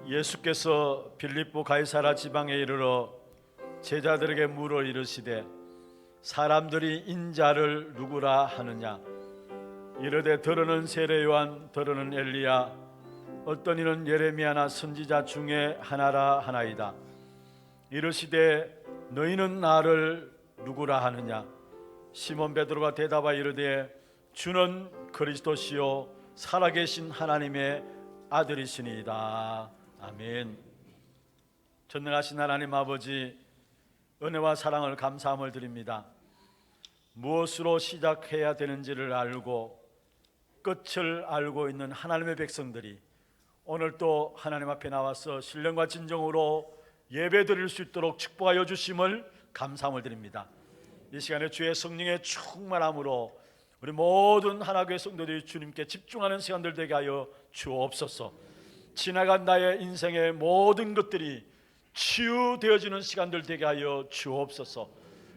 예수께서 빌립보 가이사라 지방에 이르러 제자들에게 물어 이르시되 사람들이 인자를 누구라 하느냐. 이르되 더러는 세례 요한, 더러는 엘리야, 어떤 이는 예레미야나 선지자 중에 하나라 하나이다. 이르시되 너희는 나를 누구라 하느냐. 시몬 베드로가 대답하여 이르되 주는 그리스도시요 살아계신 하나님의 아들이시니이다. 아멘. 전능하신 하나님 아버지, 은혜와 사랑을 감사함을 드립니다. 무엇으로 시작해야 되는지를 알고 끝을 알고 있는 하나님의 백성들이 오늘 또 하나님 앞에 나와서 신령과 진정으로 예배 드릴 수 있도록 축복하여 주심을 감사함을 드립니다. 이 시간에 주의 성령의 충만함으로 우리 모든 하나교회 성도들이 주님께 집중하는 시간들 되게 하여 주옵소서. 지나간 나의 인생의 모든 것들이 치유되어지는 시간들 되게 하여 주옵소서.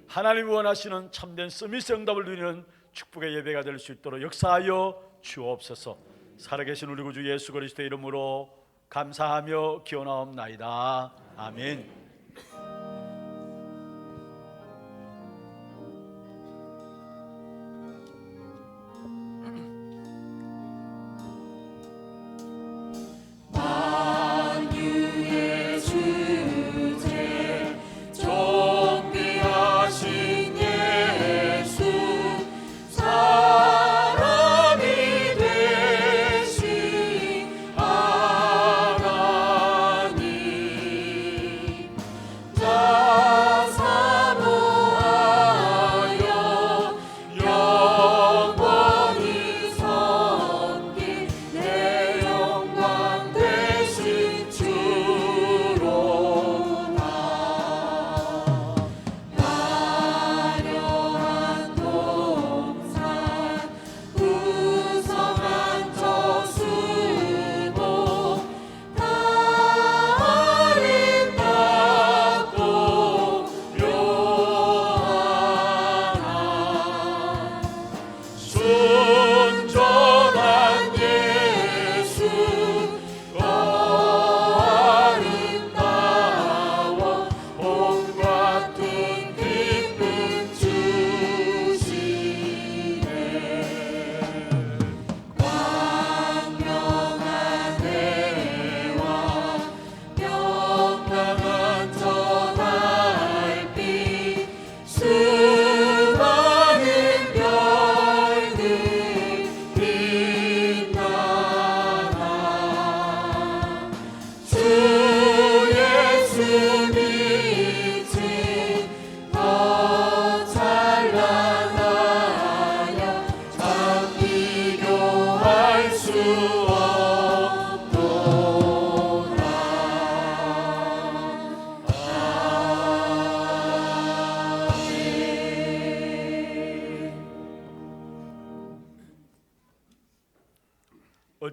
하나님이 원하시는 참된 서밋의 응답을 누리는 축복의 예배가 될 수 있도록 역사하여 주옵소서. 살아계신 우리 구주 예수 그리스도의 이름으로 감사하며 기원하옵나이다. 아멘.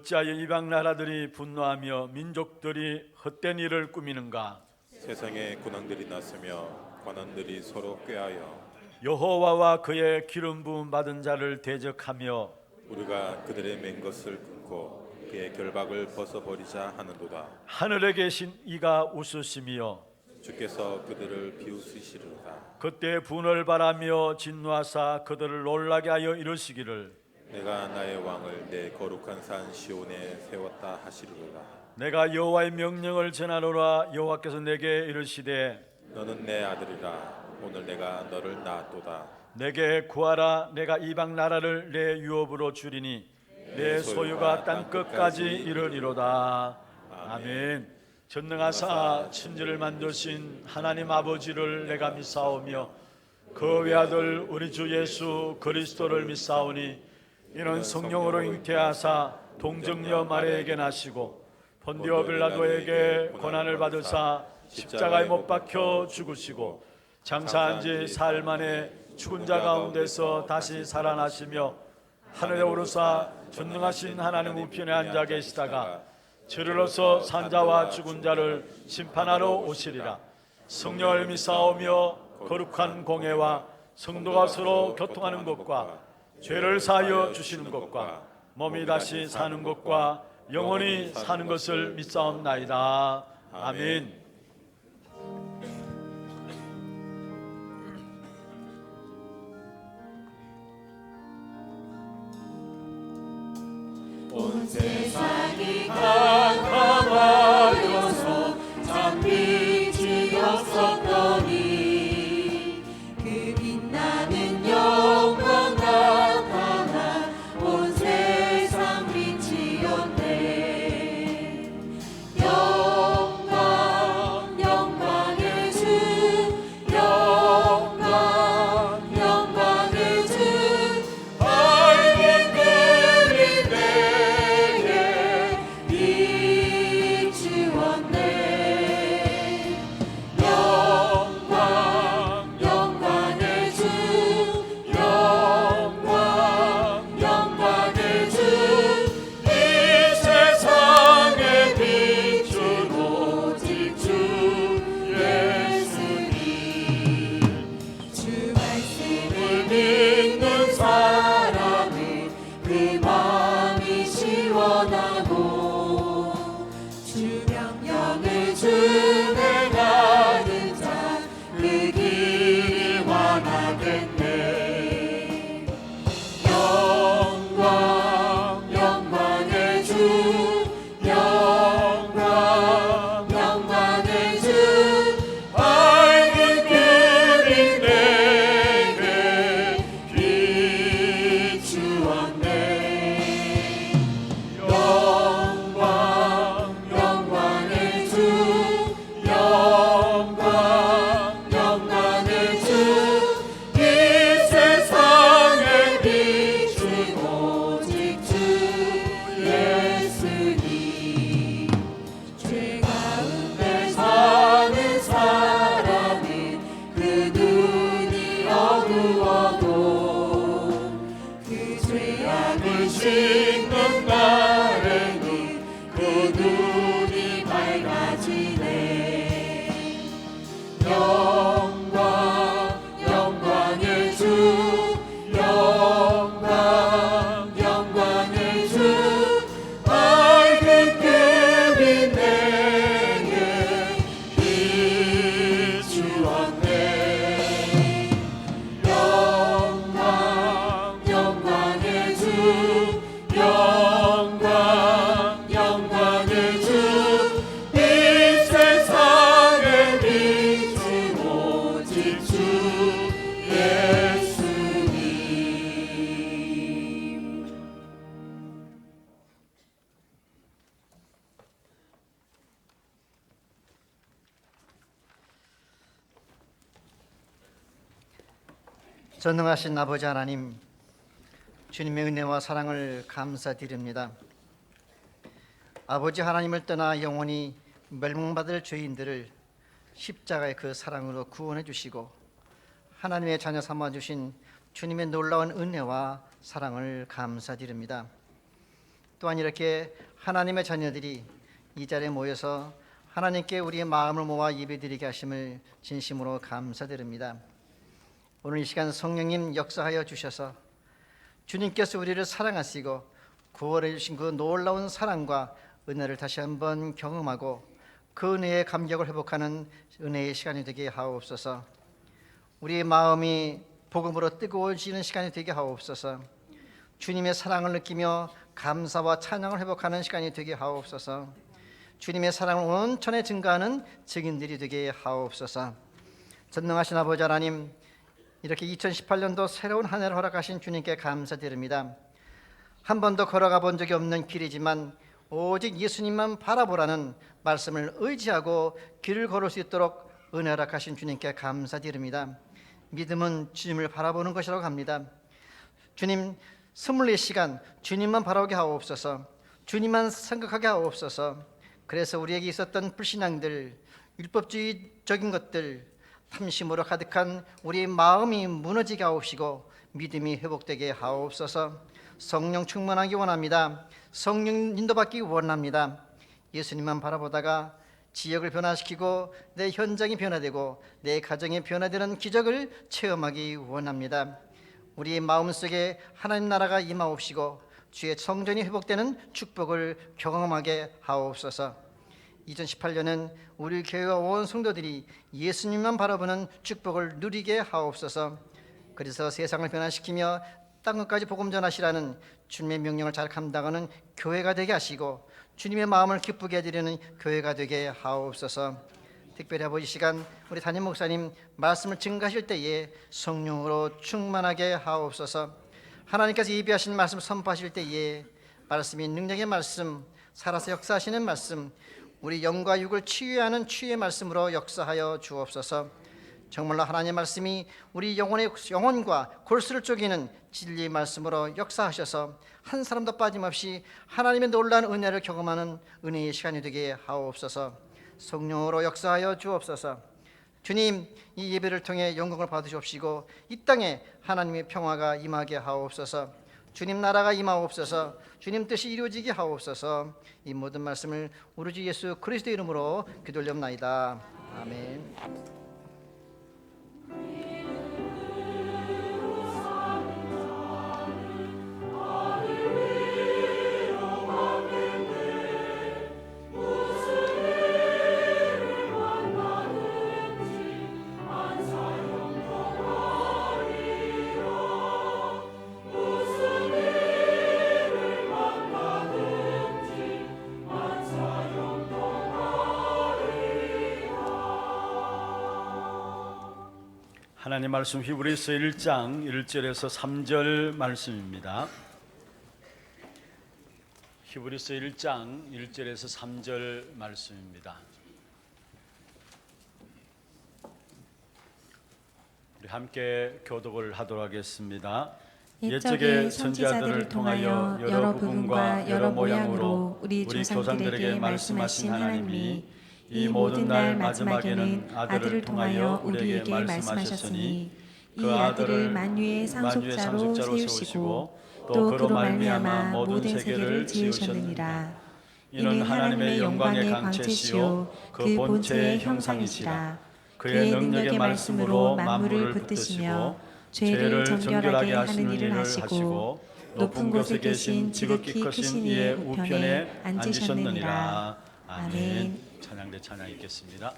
어찌하여 이방 나라들이 분노하며 민족들이 헛된 일을 꾸미는가. 세상에 군왕들이 났으며 관원들이 서로 꾀하여 여호와와 그의 기름 부음 받은 자를 대적하며 우리가 그들의 맨 것을 끊고 그의 결박을 벗어버리자 하는도다. 하늘에 계신 이가 웃으시며 주께서 그들을 비웃으시리로다. 그때 분을 바라며 진노하사 그들을 놀라게 하여 이르시기를 내가 나의 왕을 내 거룩한 산 시온에 세웠다 하시리로다. 내가 여호와의 명령을 전하노라. 여호와께서 내게 이르시되 너는 내 아들이라. 오늘 내가 너를 낳았도다. 내게 구하라. 내가 이방 나라를 내 유업으로 주리니 내 소유가 땅 끝까지 이르리로다. 아멘. 전능하사 천지를 만드신 하나님 아버지를 내가 믿사오며 그 외아들 우리 주 예수 그리스도를 믿사오니 이는 성령으로 잉태하사 동정녀 마리아에게 나시고 본디오 빌라도에게 고난을 받으사 십자가에 못 박혀 죽으시고 장사한 지 사흘 만에 죽은 자 가운데서 다시 살아나시며 하늘에 오르사 전능하신 하나님 우편에 앉아 계시다가 저리로서 산자와 죽은 자를 심판하러 오시리라. 성령을 믿사오며 거룩한 공회와 성도가 서로 교통하는 것과 죄를 사하여 주시는 것과 몸이 다시 사는 것과 영원히 사는 것을 믿사옵나이다. 아멘. 온 세상이 깜깜하여서 잠빛이 없었더니 그 빛나는 영광 나타나 온 세상 빛이었네. 영광 영광의 주, 영광 영광의 주, 밝은 별이 내게 비추었네. 영광 영광의 주, 영광 영광의 주, 이 세상의 빛은 오직 주 예수님. 주 말씀을 믿는 사람은 그 마음이 시원하고 주 명령을 준행하는 자 그 길이 환하겠네. 영광 영광의 주, 영광 영광의 주, 밝은 별이 내게 비추었네. 영광 영광의 주, 영광 영광의 주, 이 세상의 빛은 오직 주 예수님. 죄 가운데 사는 사람은 그 눈이 어두워도 그 죄악을 씻는 날에는 그 눈이 밝아지네. 영광 영광의 주, 영광 영광의 주, 밝은 별이 내게 비추었네. 영광 영광의 주, 영광 영광의 주, 이 세상의 빛은 오직 주 예수님. 전능하신 아버지 하나님, 주님의 은혜와 사랑을 감사드립니다. 아버지 하나님을 떠나 영원히 멸망받을 죄인들을 십자가의 그 사랑으로 구원해 주시고 하나님의 자녀 삼아 주신 주님의 놀라운 은혜와 사랑을 감사드립니다. 또한 이렇게 하나님의 자녀들이 이 자리에 모여서 하나님께 우리의 마음을 모아 예배드리게 하심을 진심으로 감사드립니다. 오늘 이 시간 성령님 역사하여 주셔서 주님께서 우리를 사랑하시고 구원해 주신 그 놀라운 사랑과 은혜를 다시 한번 경험하고 그 은혜의 감격을 회복하는 은혜의 시간이 되게 하옵소서. 우리의 마음이 복음으로 뜨거워지는 시간이 되게 하옵소서. 주님의 사랑을 느끼며 감사와 찬양을 회복하는 시간이 되게 하옵소서. 주님의 사랑을 온천에 증가하는 증인들이 되게 하옵소서. 전능하신 아버지 하나님, 이렇게 2018년도 새로운 한 해를 허락하신 주님께 감사드립니다. 한 번도 걸어가 본 적이 없는 길이지만 오직 예수님만 바라보라는 말씀을 의지하고 길을 걸을 수 있도록 은혜 허락하신 주님께 감사드립니다. 믿음은 주님을 바라보는 것이라고 합니다. 주님, 24시간 주님만 바라보게 하옵소서. 주님만 생각하게 하옵소서. 그래서 우리에게 있었던 불신앙들, 율법주의적인 것들, 탐심으로 가득한 우리 마음이 무너지게 하옵시고 믿음이 회복되게 하옵소서. 성령 충만하기 원합니다. 성령 인도받기 원합니다. 예수님만 바라보다가 지역을 변화시키고 내 현장이 변화되고 내 가정이 변화되는 기적을 체험하기 원합니다. 우리의 마음속에 하나님 나라가 임하옵시고 주의 성전이 회복되는 축복을 경험하게 하옵소서. 2018년은 우리 교회와 온 성도들이 예수님만 바라보는 축복을 누리게 하옵소서. 그래서 세상을 변화시키며 땅끝까지 복음 전하시라는 주님의 명령을 잘 감당하는 교회가 되게 하시고 주님의 마음을 기쁘게 해드리는 교회가 되게 하옵소서. 특별히 아버지 시간 우리 담임 목사님 말씀을 증거하실 때에 성령으로 충만하게 하옵소서. 하나님께서 예비하신 말씀 선포하실 때에 말씀이 능력의 말씀, 살아서 역사하시는 말씀, 우리 영과 육을 치유하는 치유의 말씀으로 역사하여 주옵소서. 정말로 하나님의 말씀이 우리 영혼과 골수를 쪼개는 진리의 말씀으로 역사하셔서 한 사람도 빠짐없이 하나님의 놀라운 은혜를 경험하는 은혜의 시간이 되게 하옵소서. 성령으로 역사하여 주옵소서. 주님, 이 예배를 통해 영광을 받으시옵시고 이 땅에 하나님의 평화가 임하게 하옵소서. 주님 나라가 임하옵소서. 주님 뜻이 이루어지게 하옵소서. 이 모든 말씀을 우리 주 예수 그리스도의 이름으로 기도올리옵나이다. 아멘. 하나님 말씀 히브리서 1장 1절에서 3절 말씀입니다. 히브리서 1장 1절에서 3절 말씀입니다. 우리 함께 교독을 하도록 하겠습니다. 옛적의 선지자들을 통하여 여러 부분과 여러 모양으로 우리 조상들에게 말씀하신 하나님이 이 모든 날 마지막에는 아들을 통하여 우리에게 말씀하셨으니 이 아들을 만유의 상속자로 세우시고 또 그로 말미암아 모든 세계를 지으셨느니라. 이는 하나님의 영광의 광채시요 그 본체의 형상이시라. 그의 능력의 말씀으로 만물을 붙드시며 죄를 정결하게 하는 일을 하시고 높은 곳에 계신 지극히 크신 이의 우편에 앉으셨느니라. 아멘. 찬양대 찬양 읽겠습니다.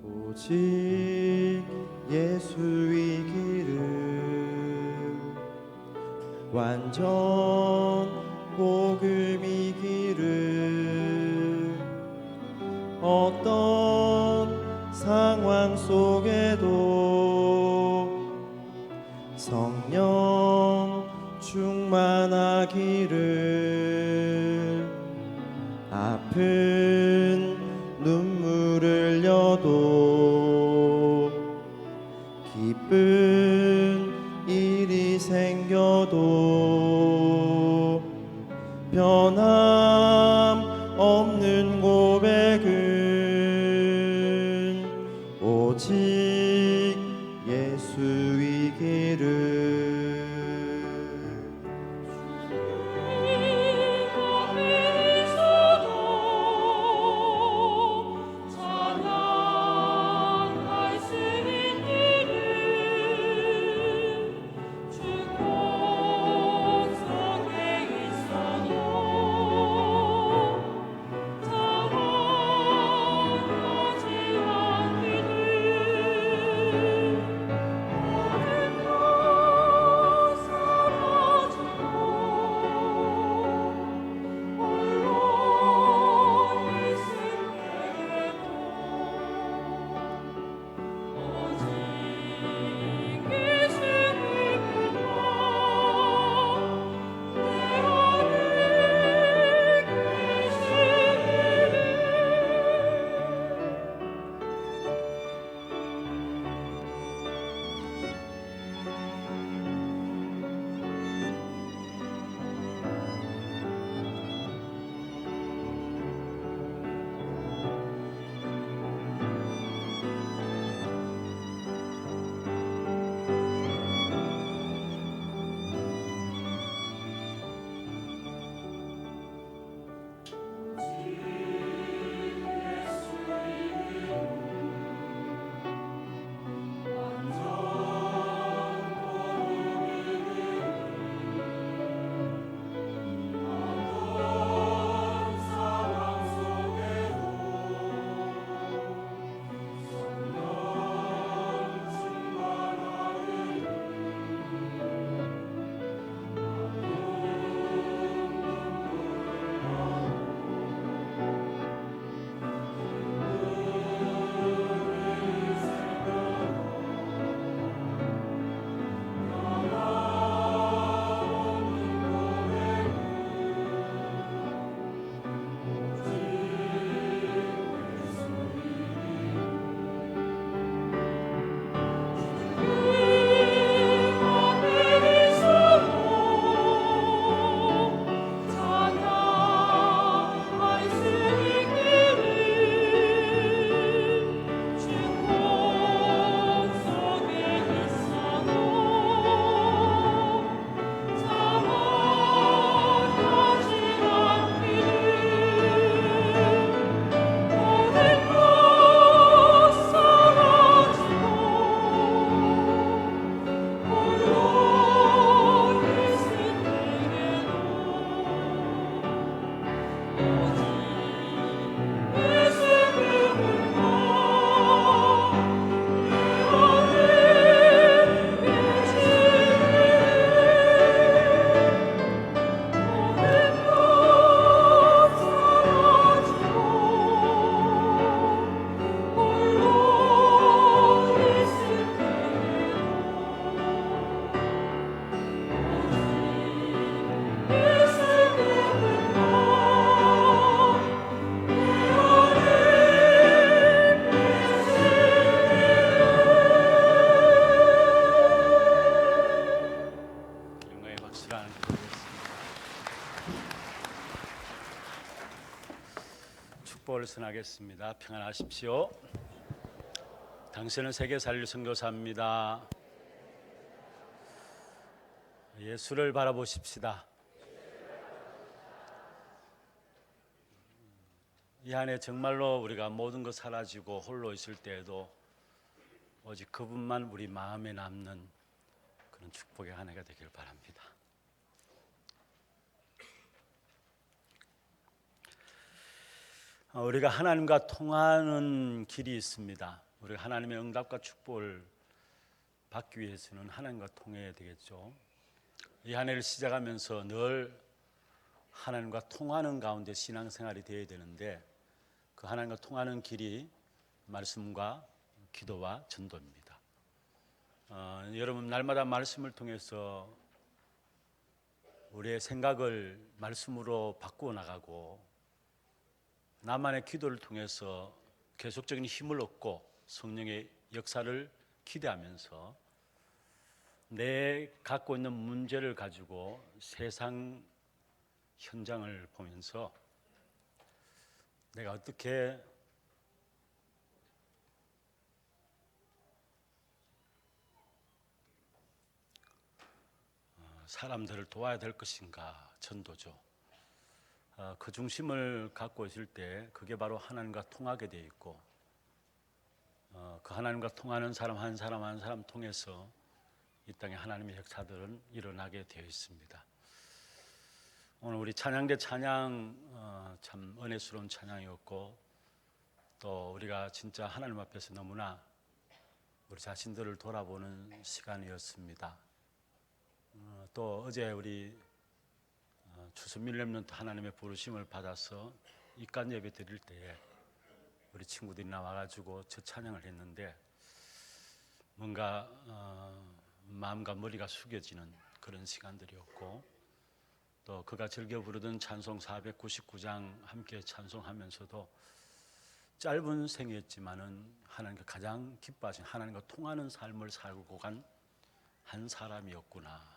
오직 예수의 길을 완전 복음의 길을 어떤 상황 속에도 성령 충만하기를 아픈 눈물을 흘려도 기쁜 일이 생겨도 변함 없는 고백은 오직 예수의 길을 시간 드리겠습니다. 축복을 선하겠습니다. 평안하십시오. 당신은 세계 살릴 선교사입니다. 예수를 바라보십시다. 이 안에 정말로 우리가 모든 것 사라지고 홀로 있을 때에도 오직 그분만 우리 마음에 남는 그런 축복의 한 해가 되길 바랍니다. 우리가 하나님과 통하는 길이 있습니다. 우리가 하나님의 응답과 축복을 받기 위해서는 하나님과 통해야 되겠죠. 이 한 해를 시작하면서 늘 하나님과 통하는 가운데 신앙생활이 되어야 되는데 그 하나님과 통하는 길이 말씀과 기도와 전도입니다. 여러분 날마다 말씀을 통해서 우리의 생각을 말씀으로 바꾸어 나가고 나만의 기도를 통해서 계속적인 힘을 얻고 성령의 역사를 기대하면서 내 갖고 있는 문제를 가지고 세상 현장을 보면서 내가 어떻게 사람들을 도와야 될 것인가, 전도죠. 그 중심을 갖고 있을 때 그게 바로 하나님과 통하게 돼 있고 그 하나님과 통하는 사람 한 사람 한 사람 통해서 이 땅에 하나님의 역사들은 일어나게 되어 있습니다. 오늘 우리 찬양대 찬양 참 은혜스러운 찬양이었고 또 우리가 진짜 하나님 앞에서 너무나 우리 자신들을 돌아보는 시간이었습니다. 또 어제 우리 추수밀 렘넌트 하나님의 부르심을 받아서 입간 예배 드릴 때에 우리 친구들이 나와가지고 저 찬양을 했는데 뭔가 마음과 머리가 숙여지는 그런 시간들이었고 또 그가 즐겨 부르던 찬송 499장 함께 찬송하면서도 짧은 생이었지만은 하나님과 가장 기뻐하신 하나님과 통하는 삶을 살고 간 한 사람이었구나.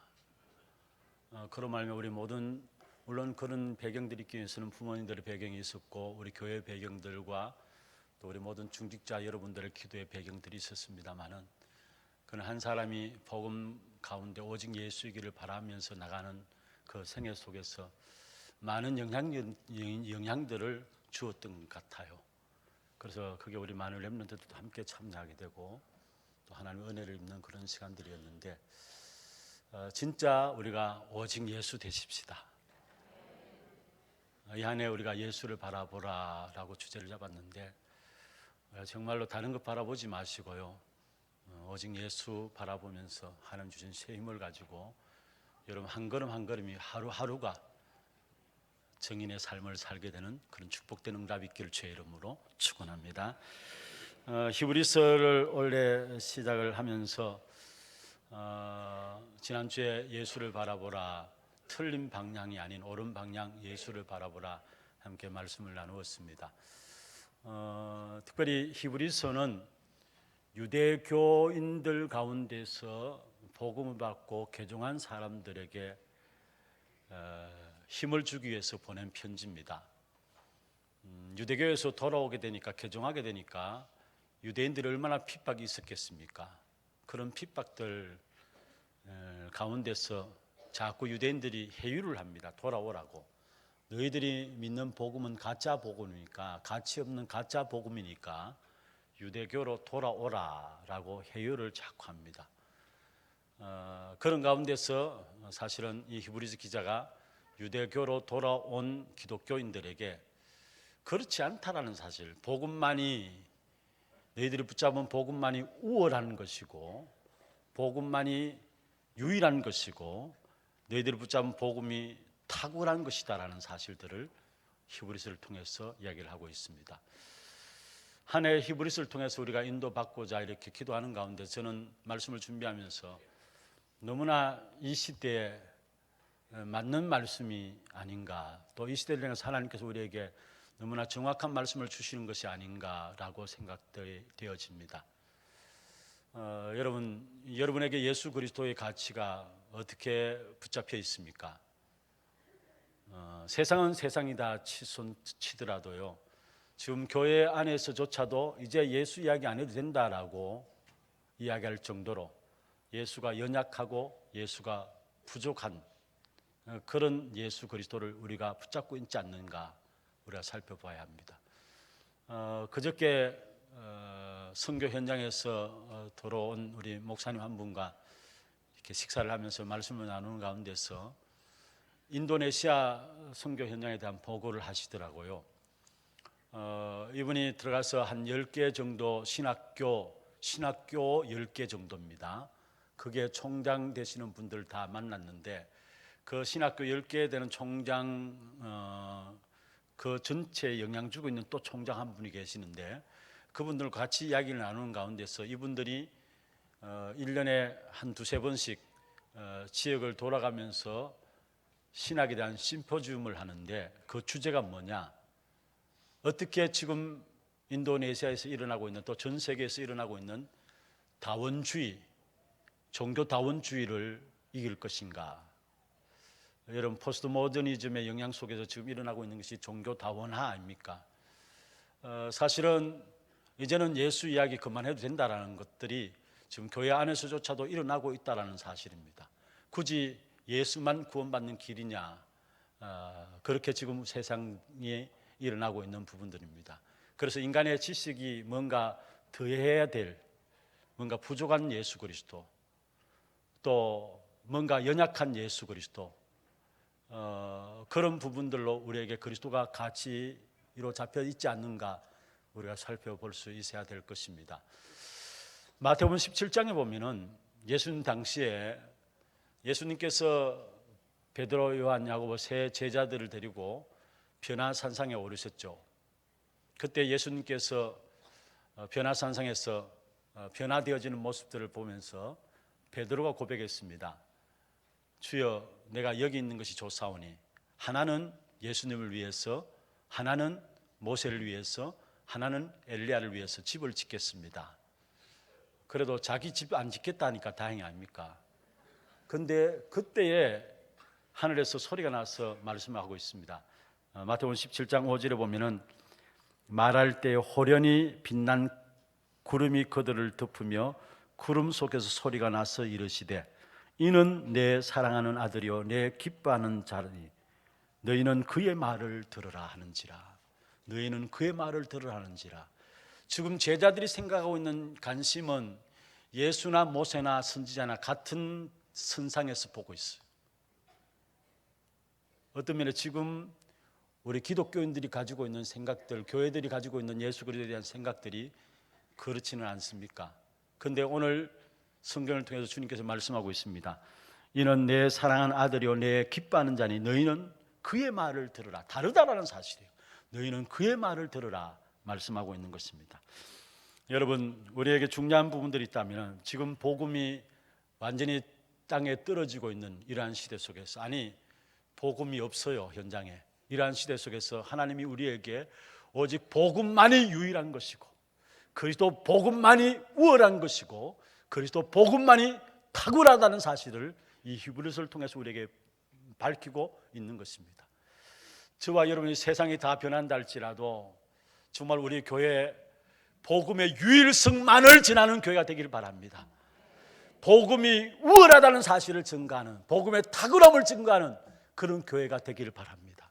그런 말면 우리 모든 물론 그런 배경들이 있기 위해서는 부모님들의 배경이 있었고 우리 교회 배경들과 또 우리 모든 중직자 여러분들의 기도의 배경들이 있었습니다만은 그는 한 사람이 복음 가운데 오직 예수이기를 바라면서 나가는 그 생애 속에서 많은 영향들을 주었던 것 같아요. 그래서 그게 우리 많은 렘넌트들도 함께 참여하게 되고 또 하나님의 은혜를 입는 그런 시간들이었는데 진짜 우리가 오직 예수 되십시다. 이 한 해 우리가 예수를 바라보라라고 주제를 잡았는데 정말로 다른 것 바라보지 마시고요. 오직 예수 바라보면서 하나님 주신 새 힘을 가지고 여러분 한 걸음 한 걸음이 하루하루가 정인의 삶을 살게 되는 그런 축복된 응답 있기를 주의 이름으로 축원합니다. 히브리서를 원래 시작을 하면서 지난주에 예수를 바라보라 틀린 방향이 아닌 옳은 방향 예수를 바라보라 함께 말씀을 나누었습니다. 특별히 히브리서는 유대교인들 가운데서 복음을 받고 개종한 사람들에게 힘을 주기 위해서 보낸 편지입니다. 유대교에서 돌아오게 되니까 개종하게 되니까 유대인들이 얼마나 핍박이 있었겠습니까? 그런 핍박들 가운데서 자꾸 유대인들이 회유를 합니다. 돌아오라고. 너희들이 믿는 복음은 가짜 복음이니까 가치 없는 가짜 복음이니까 유대교로 돌아오라라고 회유를 자꾸 합니다. 그런 가운데서 사실은 이 히브리서 기자가 유대교로 돌아온 기독교인들에게 그렇지 않다라는 사실, 복음만이 너희들이 붙잡은 복음만이 우월한 것이고 복음만이 유일한 것이고 너희들이 붙잡은 복음이 탁월한 것이다라는 사실들을 히브리서를 통해서 이야기를 하고 있습니다. 한 해 히브리서를 통해서 우리가 인도받고자 이렇게 기도하는 가운데 저는 말씀을 준비하면서 너무나 이 시대에 맞는 말씀이 아닌가, 또 이 시대를 통해서 하나님께서 우리에게 너무나 정확한 말씀을 주시는 것이 아닌가라고 생각되어집니다. 여러분에게 예수 그리스도의 가치가 어떻게 붙잡혀 있습니까? 세상은 세상이다 치더라도요, 지금 교회 안에서조차도 이제 예수 이야기 안 해도 된다라고 이야기할 정도로 예수가 연약하고 예수가 부족한 그런 예수 그리스도를 우리가 붙잡고 있지 않는가 우리가 살펴봐야 합니다. 그저께 선교 현장에서 돌아온 우리 목사님 한 분과 이렇게 식사를 하면서 말씀을 나누는 가운데서 인도네시아 선교 현장에 대한 보고를 하시더라고요. 이분이 들어가서 한 10개 정도 신학교 10개 정도입니다. 그게 총장 되시는 분들 다 만났는데 그 신학교 10개 되는 총장 그 전체에 영향 주고 있는 또 총장 한 분이 계시는데 그분들과 같이 이야기를 나누는 가운데서 이분들이 1년에 한 두세 번씩 지역을 돌아가면서 신학에 대한 심포지움을 하는데 그 주제가 뭐냐, 어떻게 지금 인도네시아에서 일어나고 있는 또 전 세계에서 일어나고 있는 다원주의, 종교 다원주의를 이길 것인가. 여러분, 포스트 모더니즘의 영향 속에서 지금 일어나고 있는 것이 종교 다원화 아닙니까? 사실은 이제는 예수 이야기 그만해도 된다라는 것들이 지금 교회 안에서조차도 일어나고 있다라는 사실입니다. 굳이 예수만 구원받는 길이냐, 그렇게 지금 세상에 일어나고 있는 부분들입니다. 그래서 인간의 지식이 뭔가 더해야 될, 뭔가 부족한 예수 그리스도, 또 뭔가 연약한 예수 그리스도, 그런 부분들로 우리에게 그리스도가 가치로 잡혀 있지 않는가 우리가 살펴볼 수 있어야 될 것입니다. 마태복음 17장에 보면은 예수님 당시에 예수님께서 베드로, 요한, 야고보 세 제자들을 데리고 변화산상에 오르셨죠. 그때 예수님께서 변화산상에서 변화되어지는 모습들을 보면서 베드로가 고백했습니다. 주여, 내가 여기 있는 것이 좋사오니 하나는 예수님을 위해서, 하나는 모세를 위해서, 하나는 엘리야를 위해서 집을 짓겠습니다. 그래도 자기 집 안 짓겠다니까 다행이 아닙니까? 근데 그때에 하늘에서 소리가 나서 말씀하고 있습니다. 마태복음 17장 5절에 보면은 말할 때 호련히 빛난 구름이 그들을 덮으며 구름 속에서 소리가 나서 이르시되 이는 내 사랑하는 아들이요 내 기뻐하는 자니 너희는 그의 말을 들으라 하는지라. 너희는 그의 말을 들으라 하는지라. 지금 제자들이 생각하고 있는 관심은 예수나 모세나 선지자나 같은 선상에서 보고 있어요. 어떤 면에 지금 우리 기독교인들이 가지고 있는 생각들, 교회들이 가지고 있는 예수 그리스도에 대한 생각들이 그렇지는 않습니까? 그런데 오늘 성경을 통해서 주님께서 말씀하고 있습니다. 이는 내 사랑하는 아들이요 내 기뻐하는 자니 너희는 그의 말을 들으라. 다르다라는 사실이에요. 너희는 그의 말을 들으라 말씀하고 있는 것입니다. 여러분, 우리에게 중요한 부분들이 있다면 지금 복음이 완전히 땅에 떨어지고 있는 이러한 시대 속에서, 아니 복음이 없어요. 현장에. 이러한 시대 속에서 하나님이 우리에게 오직 복음만이 유일한 것이고 그리스도 복음만이 우월한 것이고 그리스도 복음만이 탁월하다는 사실을 이 히브리서를 통해서 우리에게 밝히고 있는 것입니다. 저와 여러분이 세상이 다 변한다 할지라도 정말 우리 교회 복음의 유일성만을 전하는 교회가 되기를 바랍니다. 복음이 우월하다는 사실을 증거하는, 복음의 탁월함을 증거하는 그런 교회가 되기를 바랍니다.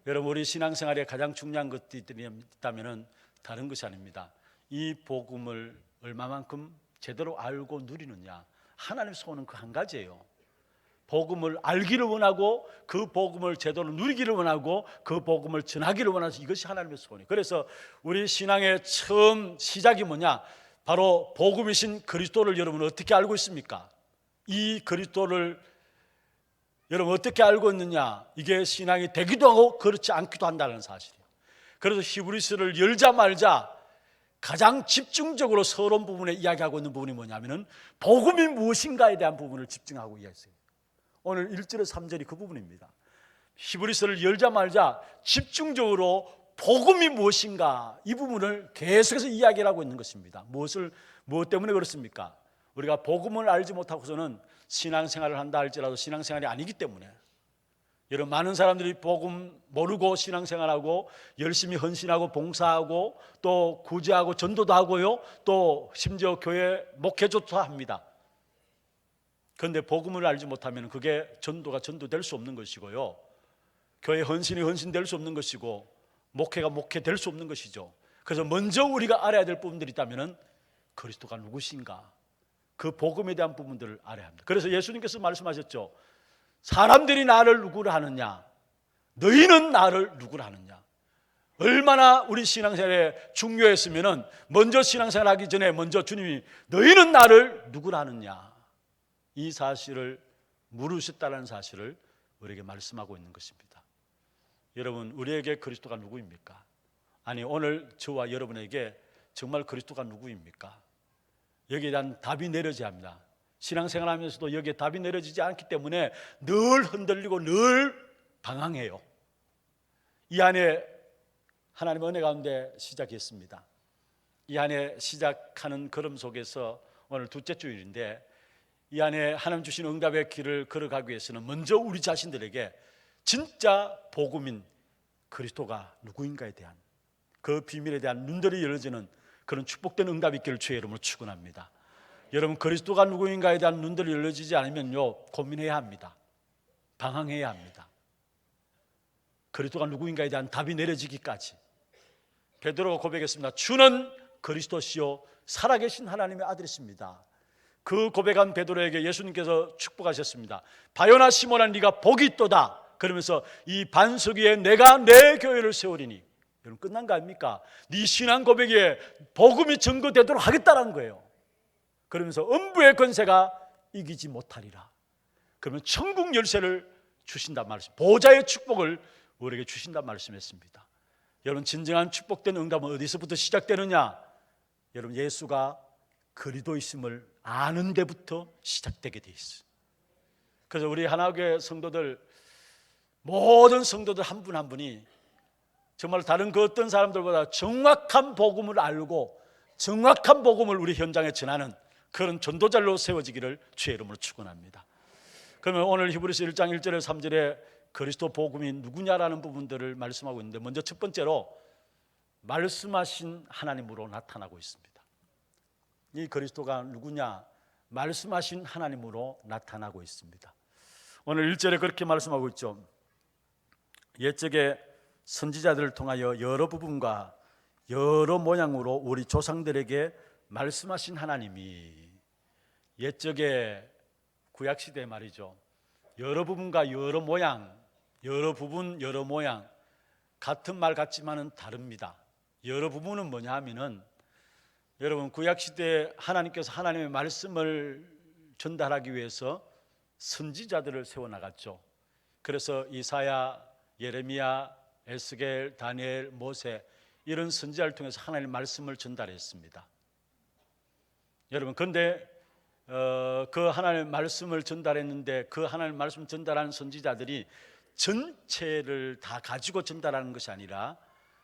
여러분, 우리 신앙생활에 가장 중요한 것들이 있다면 다른 것이 아닙니다. 이 복음을 얼마만큼 제대로 알고 누리느냐. 하나님의 소원은 그 한 가지예요. 복음을 알기를 원하고 그 복음을 제대로 누리기를 원하고 그 복음을 전하기를 원하서 이것이 하나님의 소원이에요. 그래서 우리 신앙의 처음 시작이 뭐냐? 바로 복음이신 그리스도를 여러분 어떻게 알고 있습니까? 이 그리스도를 여러분 어떻게 알고 있느냐? 이게 신앙이 되기도 하고 그렇지 않기도 한다는 사실이에요. 그래서 히브리서를 열자 말자 가장 집중적으로 서론 부분에 이야기하고 있는 부분이 뭐냐면은 복음이 무엇인가에 대한 부분을 집중하고 이야기했어요. 오늘 1절에서 3절이 그 부분입니다. 히브리서를 열자 말자 집중적으로 복음이 무엇인가 이 부분을 계속해서 이야기를 하고 있는 것입니다. 무엇 때문에 그렇습니까? 우리가 복음을 알지 못하고서는 신앙생활을 한다 할지라도 신앙생활이 아니기 때문에 여러분 많은 사람들이 복음 모르고 신앙생활하고 열심히 헌신하고 봉사하고 또 구제하고 전도도 하고요. 또 심지어 교회 목회조도 합니다. 그런데 복음을 알지 못하면 그게 전도가 전도될 수 없는 것이고요. 교회 헌신이 헌신될 수 없는 것이고 목회가 목회될 수 없는 것이죠. 그래서 먼저 우리가 알아야 될 부분들이 있다면 그리스도가 누구신가, 그 복음에 대한 부분들을 알아야 합니다. 그래서 예수님께서 말씀하셨죠. 사람들이 나를 누구라 하느냐, 너희는 나를 누구라 하느냐. 얼마나 우리 신앙생활에 중요했으면 먼저 신앙생활 하기 전에 먼저 주님이 너희는 나를 누구라 하느냐, 이 사실을 물으셨다는 사실을 우리에게 말씀하고 있는 것입니다. 여러분, 우리에게 그리스도가 누구입니까? 아니, 오늘 저와 여러분에게 정말 그리스도가 누구입니까? 여기에 대한 답이 내려져야 합니다. 신앙생활하면서도 여기에 답이 내려지지 않기 때문에 늘 흔들리고 늘 방황해요. 이 안에 하나님의 은혜 가운데 시작했습니다. 이 안에 시작하는 걸음 속에서 오늘 둘째 주일인데, 이 안에 하나님 주신 응답의 길을 걸어가기 위해서는 먼저 우리 자신들에게 진짜 복음인 그리스도가 누구인가에 대한 그 비밀에 대한 눈들이 열어지는 그런 축복된 응답이 있기를 주의 이름으로 축원합니다. 여러분, 그리스도가 누구인가에 대한 눈들이 열려지지 않으면요, 고민해야 합니다. 방황해야 합니다. 그리스도가 누구인가에 대한 답이 내려지기까지. 베드로가 고백했습니다. 주는 그리스도시요 살아계신 하나님의 아들이십니다. 그 고백한 베드로에게 예수님께서 축복하셨습니다. 바요나 시몬아, 네가 복이 있도다. 그러면서 이 반석 위에 내가 내 교회를 세우리니. 여러분, 끝난 거 아닙니까? 네 신앙 고백에 복음이 증거되도록 하겠다는 거예요. 그러면서 음부의 권세가 이기지 못하리라. 그러면 천국 열쇠를 주신단 말씀, 보좌의 축복을 우리에게 주신단 말씀했습니다. 여러분, 진정한 축복된 응답은 어디서부터 시작되느냐? 여러분, 예수가 그리스도이심을 아는 데부터 시작되게 돼 있어요. 그래서 우리 하나교회 성도들, 모든 성도들 한 분 한 분이 정말 다른 그 어떤 사람들보다 정확한 복음을 알고 정확한 복음을 우리 현장에 전하는 그런 전도자로 세워지기를 주의 이름으로 축원합니다. 그러면 오늘 히브리서 1장 1절에 3절에 그리스도 복음이 누구냐라는 부분들을 말씀하고 있는데, 먼저 첫 번째로 말씀하신 하나님으로 나타나고 있습니다. 이 그리스도가 누구냐? 말씀하신 하나님으로 나타나고 있습니다. 오늘 1절에 그렇게 말씀하고 있죠. 옛적에 선지자들을 통하여 여러 부분과 여러 모양으로 우리 조상들에게 말씀하신 하나님이, 옛적에 구약시대 말이죠, 여러 부분과 여러 모양, 여러 부분 여러 모양, 같은 말 같지만은 다릅니다. 여러 부분은 뭐냐 하면은, 여러분, 구약시대에 하나님께서 하나님의 말씀을 전달하기 위해서 선지자들을 세워나갔죠. 그래서 이사야, 예레미야, 에스겔, 다니엘, 모세, 이런 선지자를 통해서 하나님의 말씀을 전달했습니다. 여러분, 그런데 그 하나님의 말씀을 전달했는데 그 하나님의 말씀을 전달하는 선지자들이 전체를 다 가지고 전달하는 것이 아니라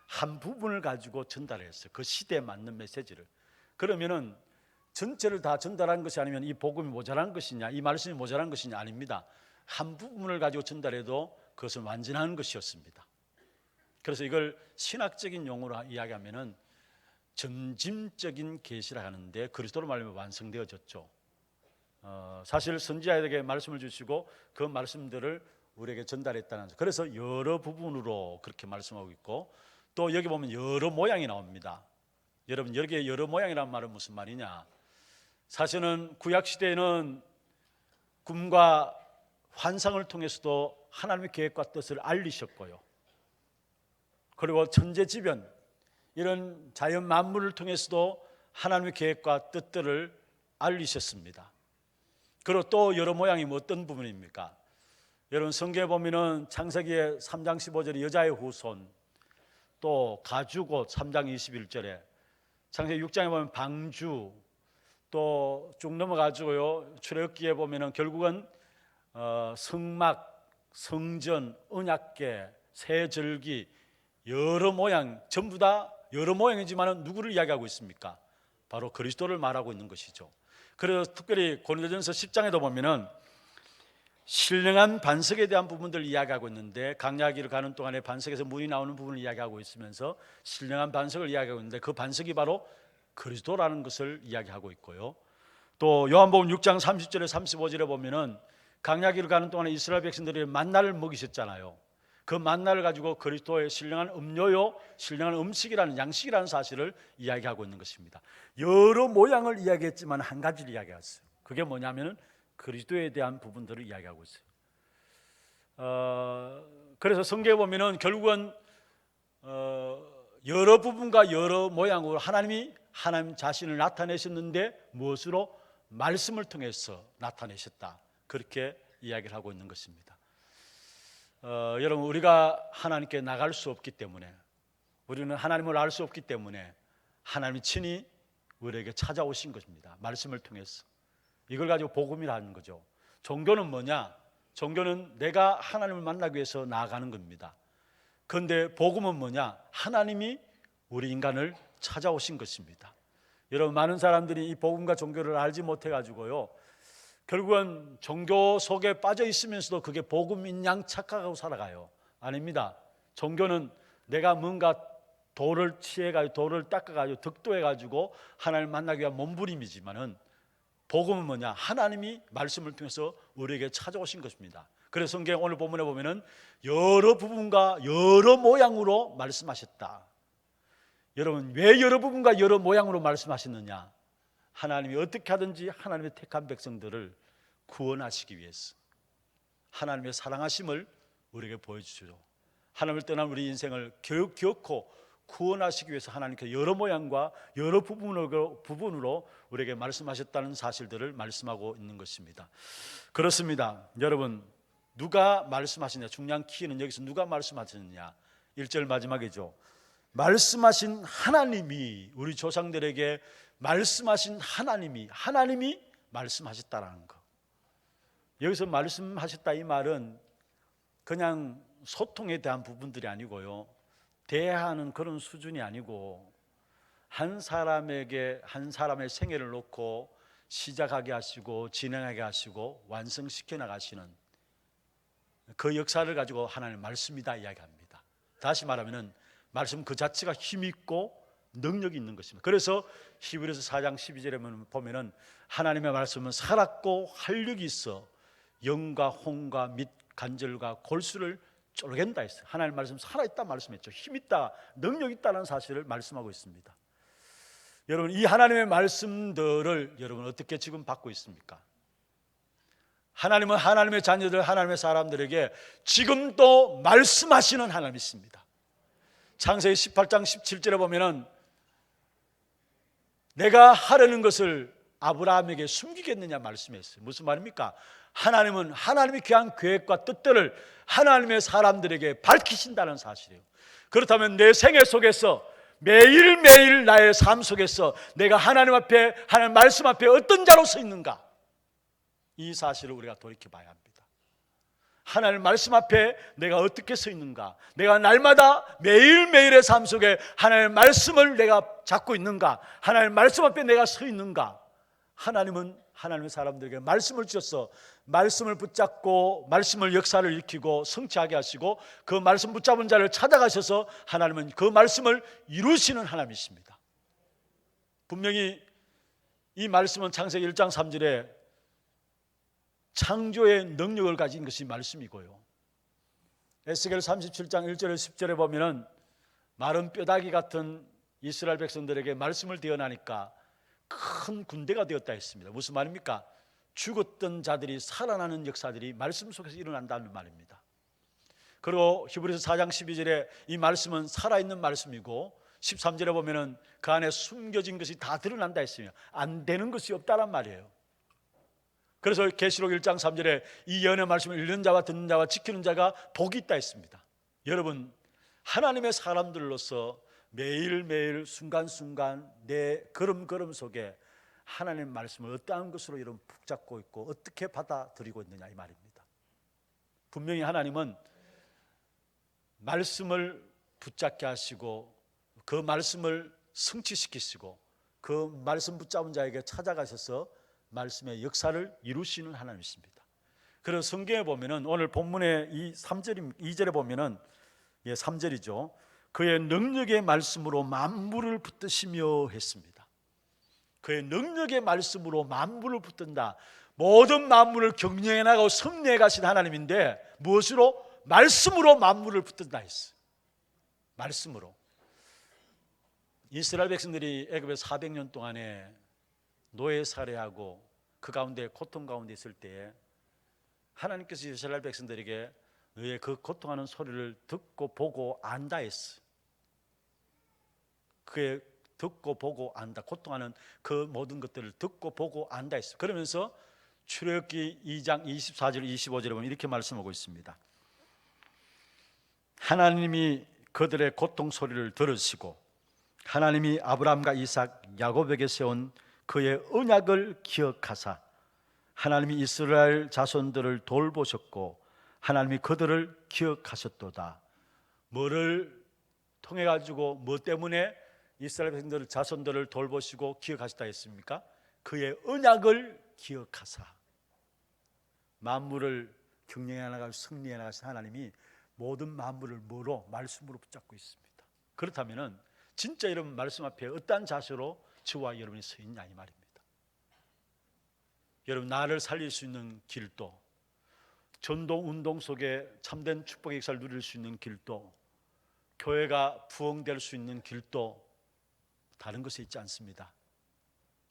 한 부분을 가지고 전달했어요. 그 시대에 맞는 메시지를. 그러면은 전체를 다 전달한 것이 아니면 이 복음이 모자란 것이냐, 이 말씀이 모자란 것이냐? 아닙니다. 한 부분을 가지고 전달해도 그것을 완전한 것이었습니다. 그래서 이걸 신학적인 용어로 이야기하면은 점진적인 계시라 하는데, 그리스도로 말하면 완성되어졌죠. 사실 선지자에게 말씀을 주시고 그 말씀들을 우리에게 전달했다는 거죠. 그래서 여러 부분으로 그렇게 말씀하고 있고, 또 여기 보면 여러 모양이 나옵니다. 여러분, 여기에 여러 모양이라는 말은 무슨 말이냐? 사실은 구약시대에는 꿈과 환상을 통해서도 하나님의 계획과 뜻을 알리셨고요, 그리고 천재지변, 이런 자연 만물을 통해서도 하나님의 계획과 뜻들을 알리셨습니다. 그리고 또 여러 모양이 어떤 부분입니까? 여러분, 성경에 보면은 창세기의 3장 15절에 여자의 후손, 또 가죽옷 3장 21절에, 창세기 6장에 보면 방주, 또 쭉 넘어가지고요, 출애굽기에 보면은 결국은 성막, 성전, 언약궤, 세절기, 여러 모양, 전부 다 여러 모양이지만 누구를 이야기하고 있습니까? 바로 그리스도를 말하고 있는 것이죠. 그래서 특별히 고린도전서 10장에도 보면은 신령한 반석에 대한 부분들을 이야기하고 있는데, 강야기를 가는 동안에 반석에서 물이 나오는 부분을 이야기하고 있으면서 신령한 반석을 이야기하고 있는데, 그 반석이 바로 그리스도라는 것을 이야기하고 있고요. 또 요한복음 6장 30절에 35절에 보면은 강야기를 가는 동안에 이스라엘 백성들이 만나를 먹이셨잖아요. 그 만나를 가지고 그리스도의 신령한 음료요, 신령한 음식이라는, 양식이라는 사실을 이야기하고 있는 것입니다. 여러 모양을 이야기했지만 한 가지를 이야기했어요. 그게 뭐냐면은 그리스도에 대한 부분들을 이야기하고 있어요. 그래서 성경에 보면은 결국은 여러 부분과 여러 모양으로 하나님 자신을 나타내셨는데, 무엇으로? 말씀을 통해서 나타내셨다, 그렇게 이야기를 하고 있는 것입니다. 여러분, 우리가 하나님께 나갈 수 없기 때문에, 우리는 하나님을 알 수 없기 때문에 하나님이 친히 우리에게 찾아오신 것입니다. 말씀을 통해서. 이걸 가지고 복음이라는 거죠. 종교는 뭐냐? 종교는 내가 하나님을 만나기 위해서 나아가는 겁니다. 그런데 복음은 뭐냐? 하나님이 우리 인간을 찾아오신 것입니다. 여러분, 많은 사람들이 이 복음과 종교를 알지 못해 가지고요, 결국은 종교 속에 빠져 있으면서도 그게 복음인 양 착각하고 살아가요. 아닙니다. 종교는 내가 뭔가 도를 취해가지고, 도를 닦아가지고 득도해가지고 하나님을 만나기 위한 몸부림이지만은, 복음은 뭐냐? 하나님이 말씀을 통해서 우리에게 찾아오신 것입니다. 그래서 성경 오늘 본문에 보면은 여러 부분과 여러 모양으로 말씀하셨다. 여러분, 왜 여러 부분과 여러 모양으로 말씀하셨느냐? 하나님이 어떻게 하든지 하나님의 택한 백성들을 구원하시기 위해서, 하나님의 사랑하심을 우리에게 보여주시죠. 하나님을 떠난 우리 인생을 결코 구원하시기 위해서 하나님께서 여러 모양과 여러 부분으로 우리에게 말씀하셨다는 사실들을 말씀하고 있는 것입니다. 그렇습니다. 여러분, 누가 말씀하시냐? 중요한 키는 여기서 누가 말씀하셨느냐? 1절 마지막이죠. 말씀하신 하나님이, 우리 조상들에게 말씀하신 하나님이 말씀하셨다라는 거. 여기서 말씀하셨다, 이 말은 그냥 소통에 대한 부분들이 아니고요, 대하는 그런 수준이 아니고, 한 사람에게 한 사람의 생애를 놓고 시작하게 하시고 진행하게 하시고 완성시켜 나가시는 그 역사를 가지고 하나님의 말씀이다 이야기합니다. 다시 말하면 말씀 그 자체가 힘있고 능력이 있는 것입니다. 그래서 히브리서 4장 12절에 보면은 하나님의 말씀은 살았고 활력이 있어 영과 홍과 및 간절과 골수를 쫄겐다 했어요. 하나님의 말씀 살아있다 말씀했죠. 힘있다, 능력있다는 사실을 말씀하고 있습니다. 여러분, 이 하나님의 말씀들을 여러분 어떻게 지금 받고 있습니까? 하나님은 하나님의 자녀들, 하나님의 사람들에게 지금도 말씀하시는 하나님이십니다. 창세기 18장 17절에 보면은 내가 하려는 것을 아브라함에게 숨기겠느냐 말씀했어요. 무슨 말입니까? 하나님은 하나님의 귀한 계획과 뜻들을 하나님의 사람들에게 밝히신다는 사실이에요. 그렇다면 내 생애 속에서 매일매일 나의 삶 속에서 내가 하나님 앞에, 하나님 말씀 앞에 어떤 자로 서 있는가, 이 사실을 우리가 돌이켜봐야 합니다. 하나님 말씀 앞에 내가 어떻게 서 있는가, 내가 날마다 매일매일의 삶 속에 하나님의 말씀을 내가 잡고 있는가, 하나님 말씀 앞에 내가 서 있는가. 하나님은 하나님의 사람들에게 말씀을 주셔서 말씀을 붙잡고 말씀을 역사를 일으키고 성취하게 하시고 그 말씀 붙잡은 자를 찾아가셔서 하나님은 그 말씀을 이루시는 하나님이십니다. 분명히 이 말씀은 창세기 1장 3절에 창조의 능력을 가진 것이 말씀이고요, 에스겔 37장 1절에 10절에 보면은 마른 뼈다귀 같은 이스라엘 백성들에게 말씀을 대언하니까 큰 군대가 되었다 했습니다. 무슨 말입니까? 죽었던 자들이 살아나는 역사들이 말씀 속에서 일어난다는 말입니다. 그리고 히브리서 4장 12절에 이 말씀은 살아있는 말씀이고 13절에 보면은 그 안에 숨겨진 것이 다 드러난다 했으며 안 되는 것이 없다란 말이에요. 그래서 계시록 1장 3절에 이 예언의 말씀을 읽는 자와 듣는 자와 지키는 자가 복이 있다 했습니다. 여러분, 하나님의 사람들로서 매일매일 순간순간 내 걸음걸음 속에 하나님의 말씀을 어떠한 것으로 여러분 붙잡고 있고 어떻게 받아들이고 있느냐 이 말입니다. 분명히 하나님은 말씀을 붙잡게 하시고 그 말씀을 성취시키시고 그 말씀 붙잡은 자에게 찾아가셔서 말씀의 역사를 이루시는 하나님이십니다. 그래서 성경에 보면은 오늘 본문의 이 2절에 보면은 3절이죠. 그의 능력의 말씀으로 만물을 붙드시며 했습니다. 그의 능력의 말씀으로 만물을 붙든다. 모든 만물을 경영해 나가고 승리해 가신 하나님인데 무엇으로? 말씀으로 만물을 붙든다 했어요. 말씀으로. 이스라엘 백성들이 애굽에서 400년 동안에 노예 살해하고 그 가운데 고통 가운데 있을 때에 하나님께서 이스라엘 백성들에게 너의 그 고통하는 소리를 듣고 보고 안다 했어요. 그의 듣고 보고 안다, 고통하는 그 모든 것들을 듣고 보고 안다 했어요. 그러면서 출애굽기 2장 24절 25절에 보면 이렇게 말씀하고 있습니다. 하나님이 그들의 고통 소리를 들으시고 하나님이 아브라함과 이삭, 야곱에게 세운 그의 언약을 기억하사 하나님이 이스라엘 자손들을 돌보셨고 하나님이 그들을 기억하셨도다. 뭐를 통해 가지고 뭐 때문에 이스라엘 백성들 자손들을 돌보시고 기억하셨다 했습니까? 그의 언약을 기억하사. 만물을 경영해 나가고 승리해 나가신 하나님이 모든 만물을 뭐로? 말씀으로 붙잡고 있습니다. 그렇다면은 진짜 여러분 말씀 앞에 어떠한 자세로 저와 여러분이 서 있냐 이 말입니다. 여러분 나를 살릴 수 있는 길도, 전동 운동 속에 참된 축복의 역사를 누릴 수 있는 길도, 교회가 부흥될 수 있는 길도 다른 것에 있지 않습니다.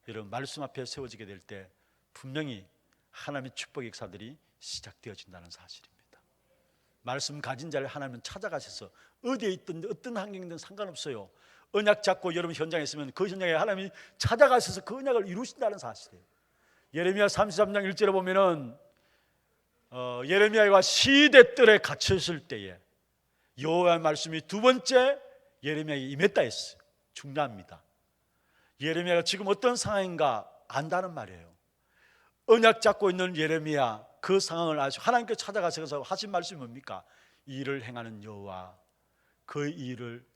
여러분 말씀 앞에 세워지게 될 때 분명히 하나님의 축복의 역사들이 시작되어진다는 사실입니다. 말씀 가진 자를 하나님은 찾아가셔서 어디에 있든 어떤 환경이든 상관없어요. 언약 잡고 여러분 현장에 있으면 그 현장에 하나님이 찾아가셔서 그 언약을 이루신다는 사실이에요. 예레미야 33장 1절에 보면은 예레미야가 시대뜰에 갇혔을 때에 여호와의 말씀이 두 번째 예레미야에게 임했다 했어요. 중요합니다. 예레미야가 지금 어떤 상황인가 안다는 말이에요. 언약 잡고 있는 예레미야 그 상황을 아시고 하나님께 찾아가셔서 하신 말씀이 뭡니까? 이 일을 행하는 여호와, 그 일을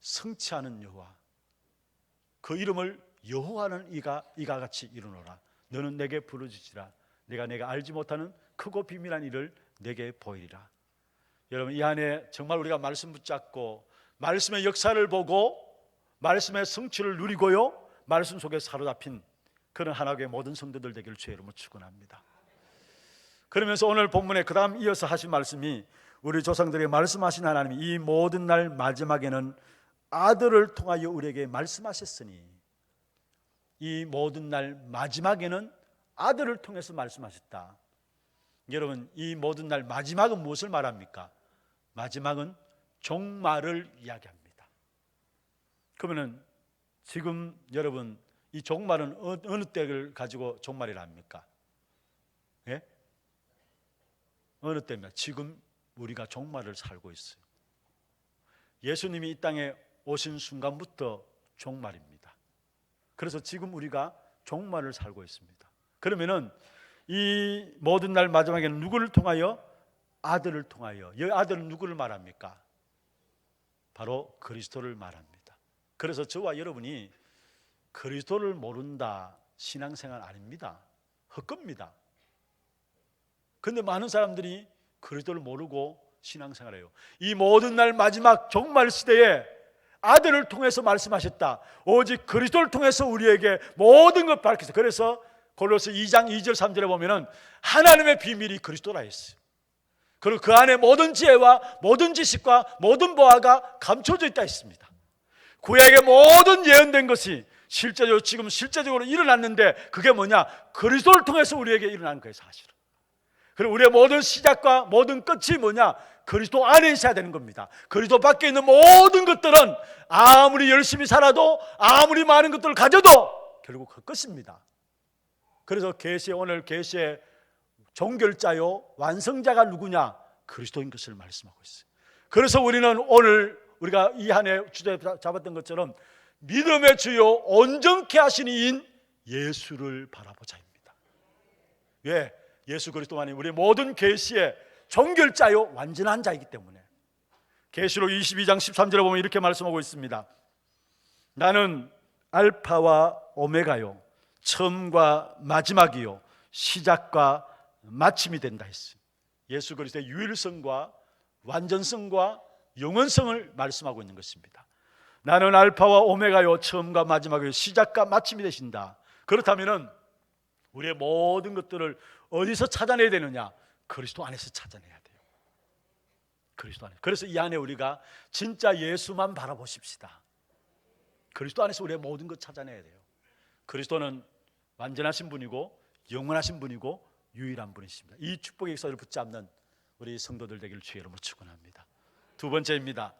성취하는 여호와, 그 이름을 여호와는 이가 같이 이루노라. 너는 내게 부르짖으라. 내가 알지 못하는 크고 비밀한 일을 내게 보이리라. 여러분 이 안에 정말 우리가 말씀 붙잡고 말씀의 역사를 보고 말씀의 성취를 누리고요, 말씀 속에 사로잡힌 그런 하나님의 모든 성도들 되기를 주의 이름으로 축원합니다. 그러면서 오늘 본문에 그 다음 이어서 하신 말씀이 우리 조상들에게 말씀하신 하나님이 이 모든 날 마지막에는 아들을 통하여 우리에게 말씀하셨으니, 이 모든 날 마지막에는 아들을 통해서 말씀하셨다. 여러분 이 모든 날 마지막은 무엇을 말합니까? 마지막은 종말을 이야기합니다. 그러면은 지금 여러분 이 종말은 어느 때를 가지고 종말이라 합니까? 예? 어느 때입니까? 지금 우리가 종말을 살고 있어요. 예수님이 이 땅에 오신 순간부터 종말입니다. 그래서 지금 우리가 종말을 살고 있습니다. 그러면은 이 모든 날 마지막에는 누구를 통하여? 아들을 통하여. 이 아들은 누구를 말합니까? 바로 그리스도를 말합니다. 그래서 저와 여러분이 그리스도를 모른다 신앙생활 아닙니다. 헛겁니다. 그런데 많은 사람들이 그리스도를 모르고 신앙생활해요. 이 모든 날 마지막 종말 시대에 아들을 통해서 말씀하셨다. 오직 그리스도를 통해서 우리에게 모든 것 밝히셨어요. 그래서 골로새 2장 2절 3절에 보면은 하나님의 비밀이 그리스도라 했어요. 그리고 그 안에 모든 지혜와 모든 지식과 모든 보화가 감춰져 있다 했습니다. 구약의 모든 예언된 것이 실제적으로 지금 실제적으로 일어났는데 그게 뭐냐? 그리스도를 통해서 우리에게 일어난 거예요, 사실은. 그리고 우리의 모든 시작과 모든 끝이 뭐냐? 그리스도 안에 있어야 되는 겁니다. 그리스도 밖에 있는 모든 것들은 아무리 열심히 살아도 아무리 많은 것들을 가져도 결국 그 끝입니다. 그래서 오늘 계시의 종결자요 완성자가 누구냐? 그리스도인 것을 말씀하고 있어요. 그래서 우리는 오늘 우리가 이 한 해 주제 잡았던 것처럼 믿음의 주요 온전케 하신 이인 예수를 바라보자입니다. 왜? 예수 그리스도만이 우리 모든 계시의 종결자요 완전한 자이기 때문에. 계시록 22장 13절에 보면 이렇게 말씀하고 있습니다. 나는 알파와 오메가요 처음과 마지막이요 시작과 마침이 된다 했어요. 예수 그리스도의 유일성과 완전성과 영원성을 말씀하고 있는 것입니다. 나는 알파와 오메가요 처음과 마지막이요 시작과 마침이 되신다. 그렇다면 우리의 모든 것들을 어디서 찾아내야 되느냐? 그리스도 안에서 찾아내야 돼요. 그리스도 안에. 그래서 이 안에 우리가 진짜 예수만 바라보십시다. 그리스도 안에서 우리의 모든 것 찾아내야 돼요. 그리스도는 완전하신 분이고 영원하신 분이고 유일한 분이십니다. 이 축복의 역사를 붙잡는 우리 성도들 되기를 주의 이름으로 축원합니다. 두 번째입니다.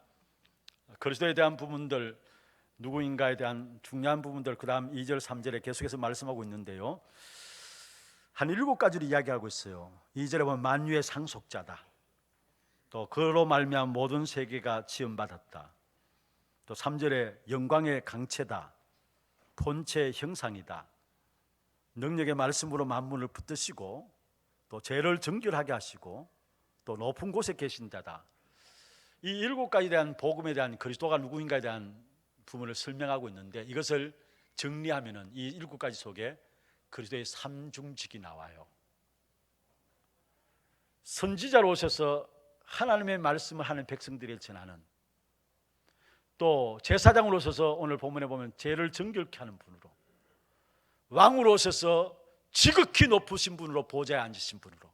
그리스도에 대한 부분들, 누구인가에 대한 중요한 부분들, 그 다음 2절 3절에 계속해서 말씀하고 있는데요, 한 7가지를 이야기하고 있어요. 2절에 보면 만유의 상속자다, 또 그로 말미암아 모든 세계가 지음받았다, 또 3절에 영광의 강체다, 본체의 형상이다, 능력의 말씀으로 만물을 붙드시고 또 죄를 정결하게 하시고 또 높은 곳에 계신 자다. 이 7가지에 대한 복음에 대한 그리스도가 누구인가에 대한 부분을 설명하고 있는데, 이것을 정리하면은 이 7가지 속에 그리스도의 삼중직이 나와요. 선지자로 오셔서 하나님의 말씀을 하는 백성들을 전하는, 또 제사장으로 오셔서 오늘 본문에 보면 죄를 정결케 하는 분으로, 왕으로 오셔서 지극히 높으신 분으로 보좌에 앉으신 분으로,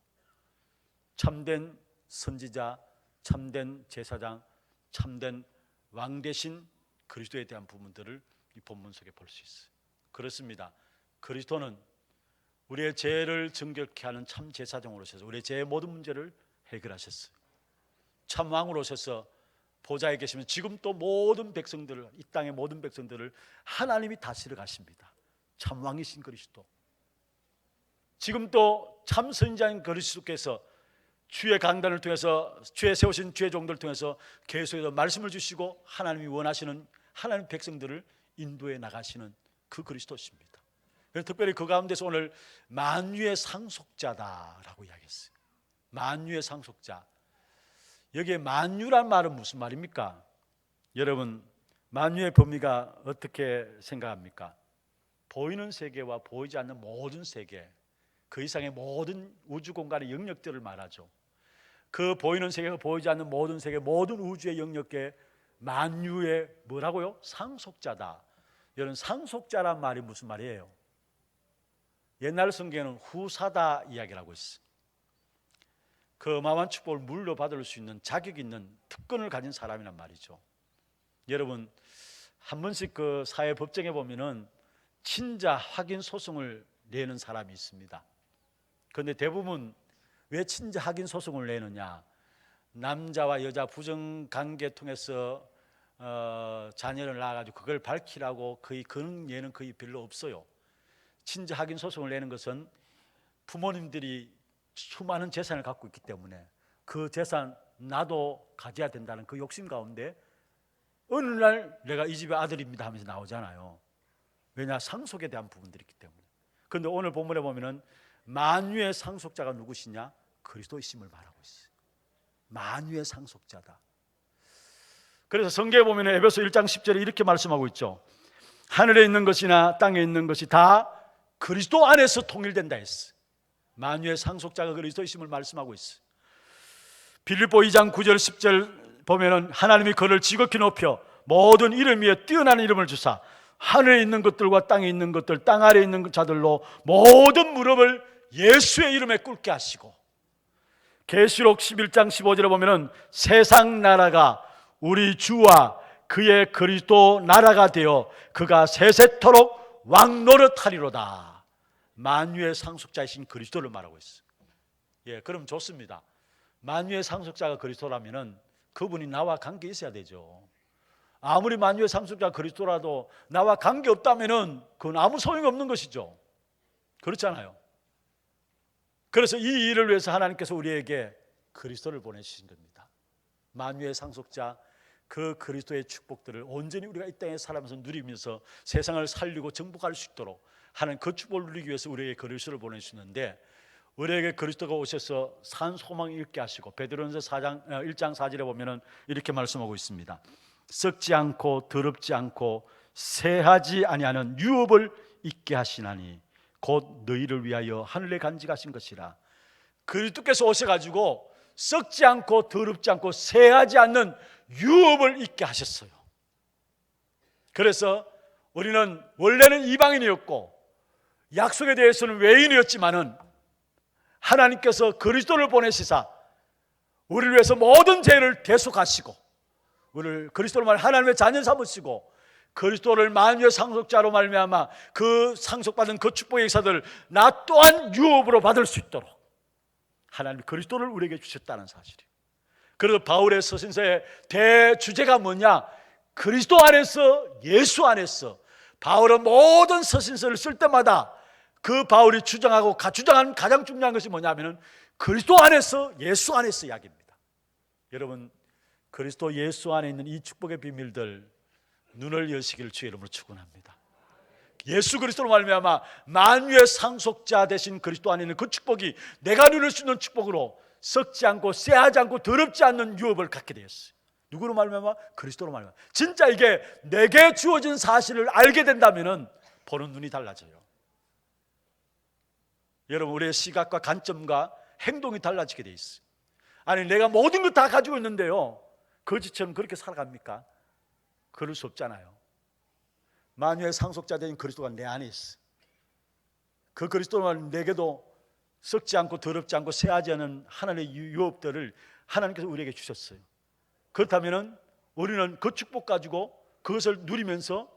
참된 선지자, 참된 제사장, 참된 왕 대신 그리스도에 대한 부분들을 이 본문 속에 볼 수 있어요. 그렇습니다. 그리스도는 우리의 죄를 정결케 하는 참 제사장으로 오셔서 우리의 죄의 모든 문제를 해결하셨어요. 참 왕으로 오셔서 보좌에 계시면 지금 또 모든 백성들을, 이 땅의 모든 백성들을 하나님이 다스려 가십니다. 참 왕이신 그리스도, 지금 또 참 선지자인 그리스도께서 주의 강단을 통해서, 주의 세우신 주의 종들을 통해서 계속해서 말씀을 주시고 하나님이 원하시는 하나님 백성들을 인도해 나가시는 그 그리스도십니다. 그래서 특별히 그 가운데서 오늘 만유의 상속자다라고 이야기했어요. 만유의 상속자. 여기에 만유란 말은 무슨 말입니까? 여러분, 만유의 범위가 어떻게 생각합니까? 보이는 세계와 보이지 않는 모든 세계, 그 이상의 모든 우주 공간의 영역들을 말하죠. 그 보이는 세계가 보이지 않는 모든 세계, 모든 우주의 영역에 만유의 뭐라고요? 상속자다. 여러분, 상속자란 말이 무슨 말이에요? 옛날 성경에는 후사다 이야기를 하고 있어요. 그 어마어마한 축복을 물려받을 수 있는 자격 있는 특권을 가진 사람이란 말이죠. 여러분, 한 번씩 그 사회 법정에 보면은 친자 확인 소송을 내는 사람이 있습니다. 그런데 대부분 왜 친자 확인 소송을 내느냐? 남자와 여자 부정관계 통해서 자녀를 낳아가지고 그걸 밝히라고 거의 그런 예는 거의 별로 없어요. 친자 확인 소송을 내는 것은 부모님들이 수많은 재산을 갖고 있기 때문에 그 재산 나도 가져야 된다는 그 욕심 가운데 어느 날 내가 이 집의 아들입니다 하면서 나오잖아요. 왜냐? 상속에 대한 부분들이 있기 때문에. 그런데 오늘 본문에 보면은 만유의 상속자가 누구시냐? 그리스도이심을 말하고 있어요. 만유의 상속자다. 그래서 성경에 보면 에베소 1장 10절에 이렇게 말씀하고 있죠. 하늘에 있는 것이나 땅에 있는 것이 다 그리스도 안에서 통일된다 했어요. 만유의 상속자가 그리스도이심을 말씀하고 있어요. 빌립보 2장 9절 10절 보면은 하나님이 그를 지극히 높여 모든 이름 위에 뛰어난 이름을 주사 하늘에 있는 것들과 땅에 있는 것들, 땅 아래에 있는 자들로 모든 무릎을 예수의 이름에 꿇게 하시고, 계시록 11장 15절에 보면은 세상 나라가 우리 주와 그의 그리스도 나라가 되어 그가 세세토록 왕노릇하리로다. 만유의 상속자이신 그리스도를 말하고 있어요. 예, 그럼 좋습니다. 만유의 상속자가 그리스도라면은 그분이 나와 관계 있어야 되죠. 아무리 만유의 상속자가 그리스도라도 나와 관계 없다면은 그건 아무 소용이 없는 것이죠. 그렇잖아요. 그래서 이 일을 위해서 하나님께서 우리에게 그리스도를 보내주신 겁니다. 만유의 상속자, 그 그리스도의 축복들을 온전히 우리가 이 땅에 살아면서 누리면서 세상을 살리고 정복할 수 있도록 하는 그 축복을 누리기 위해서 우리에게 그리스도를 보내주셨는데, 우리에게 그리스도가 오셔서 산 소망을 잃게 하시고, 베드로전서 1장 4절에 보면은 이렇게 말씀하고 있습니다. 썩지 않고 더럽지 않고 새하지 아니하는 유업을 있게 하시나니 곧 너희를 위하여 하늘에 간직하신 것이라. 그리스도께서 오셔가지고 썩지 않고 더럽지 않고 새하지 않는 유업을 있게 하셨어요. 그래서 우리는 원래는 이방인이었고 약속에 대해서는 외인이었지만은 하나님께서 그리스도를 보내시사 우리를 위해서 모든 죄를 대속하시고 우리를 그리스도로 말 하나님의 자녀 삼으시고 그리스도를 만유의 상속자로 말미암아 그 상속받은 그 축복의 역사들 나 또한 유업으로 받을 수 있도록 하나님이 그리스도를 우리에게 주셨다는 사실이에요. 그래서 바울의 서신서의 대주제가 뭐냐? 그리스도 안에서, 예수 안에서. 바울은 모든 서신서를 쓸 때마다 그 바울이 주장하고 주장하는 가장 중요한 것이 뭐냐면 그리스도 안에서, 예수 안에서 이야기입니다. 여러분, 그리스도 예수 안에 있는 이 축복의 비밀들 눈을 여시기를 주의 이름으로 축원합니다. 예수 그리스도로 말미암아 만유의 상속자 되신 그리스도 안에 있는 그 축복이 내가 누릴 수 있는 축복으로 썩지 않고 쎄하지 않고 더럽지 않는 유업을 갖게 되었어요. 누구로 말미암아? 그리스도로 말미암아. 진짜 이게 내게 주어진 사실을 알게 된다면은 보는 눈이 달라져요. 여러분, 우리의 시각과 관점과 행동이 달라지게 돼 있어요. 아니, 내가 모든 것 다 가지고 있는데요, 거지처럼 그렇게 살아갑니까? 그럴 수 없잖아요. 만유의 상속자 된 그리스도가 내 안에 있어. 그 그리스도는 내게도 썩지 않고 더럽지 않고 쇠하지 않은 하나님의 유업들을 하나님께서 우리에게 주셨어요. 그렇다면 우리는 그 축복 가지고 그것을 누리면서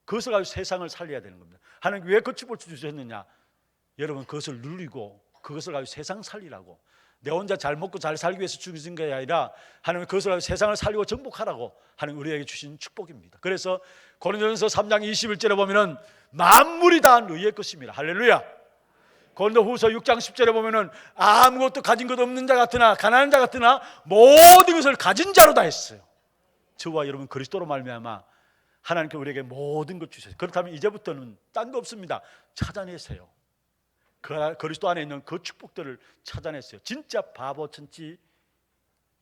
그것을 가지고 세상을 살려야 되는 겁니다. 하나님 왜 그 축복을 주셨느냐? 여러분, 그것을 누리고 그것을 가지고 세상 살리라고. 내 혼자 잘 먹고 잘 살기 위해서 주신 게 아니라 하나님은 그것을 가지고 세상을 살리고 정복하라고 하나님 우리에게 주신 축복입니다. 그래서 고린도전서 3장 21절에 보면은 만물이 다 너희의 것입니다. 할렐루야. 고린도후서 6장 10절에 보면은 아무것도 가진 것 없는 자 같으나 가난한 자 같으나 모든 것을 가진 자로 다 했어요. 저와 여러분 그리스도로 말미암아 하나님께 우리에게 모든 것 주셨어요. 그렇다면 이제부터는 딴 거 없습니다. 찾아내세요. 그리스도 안에 있는 그 축복들을 찾아냈어요. 진짜 바보천지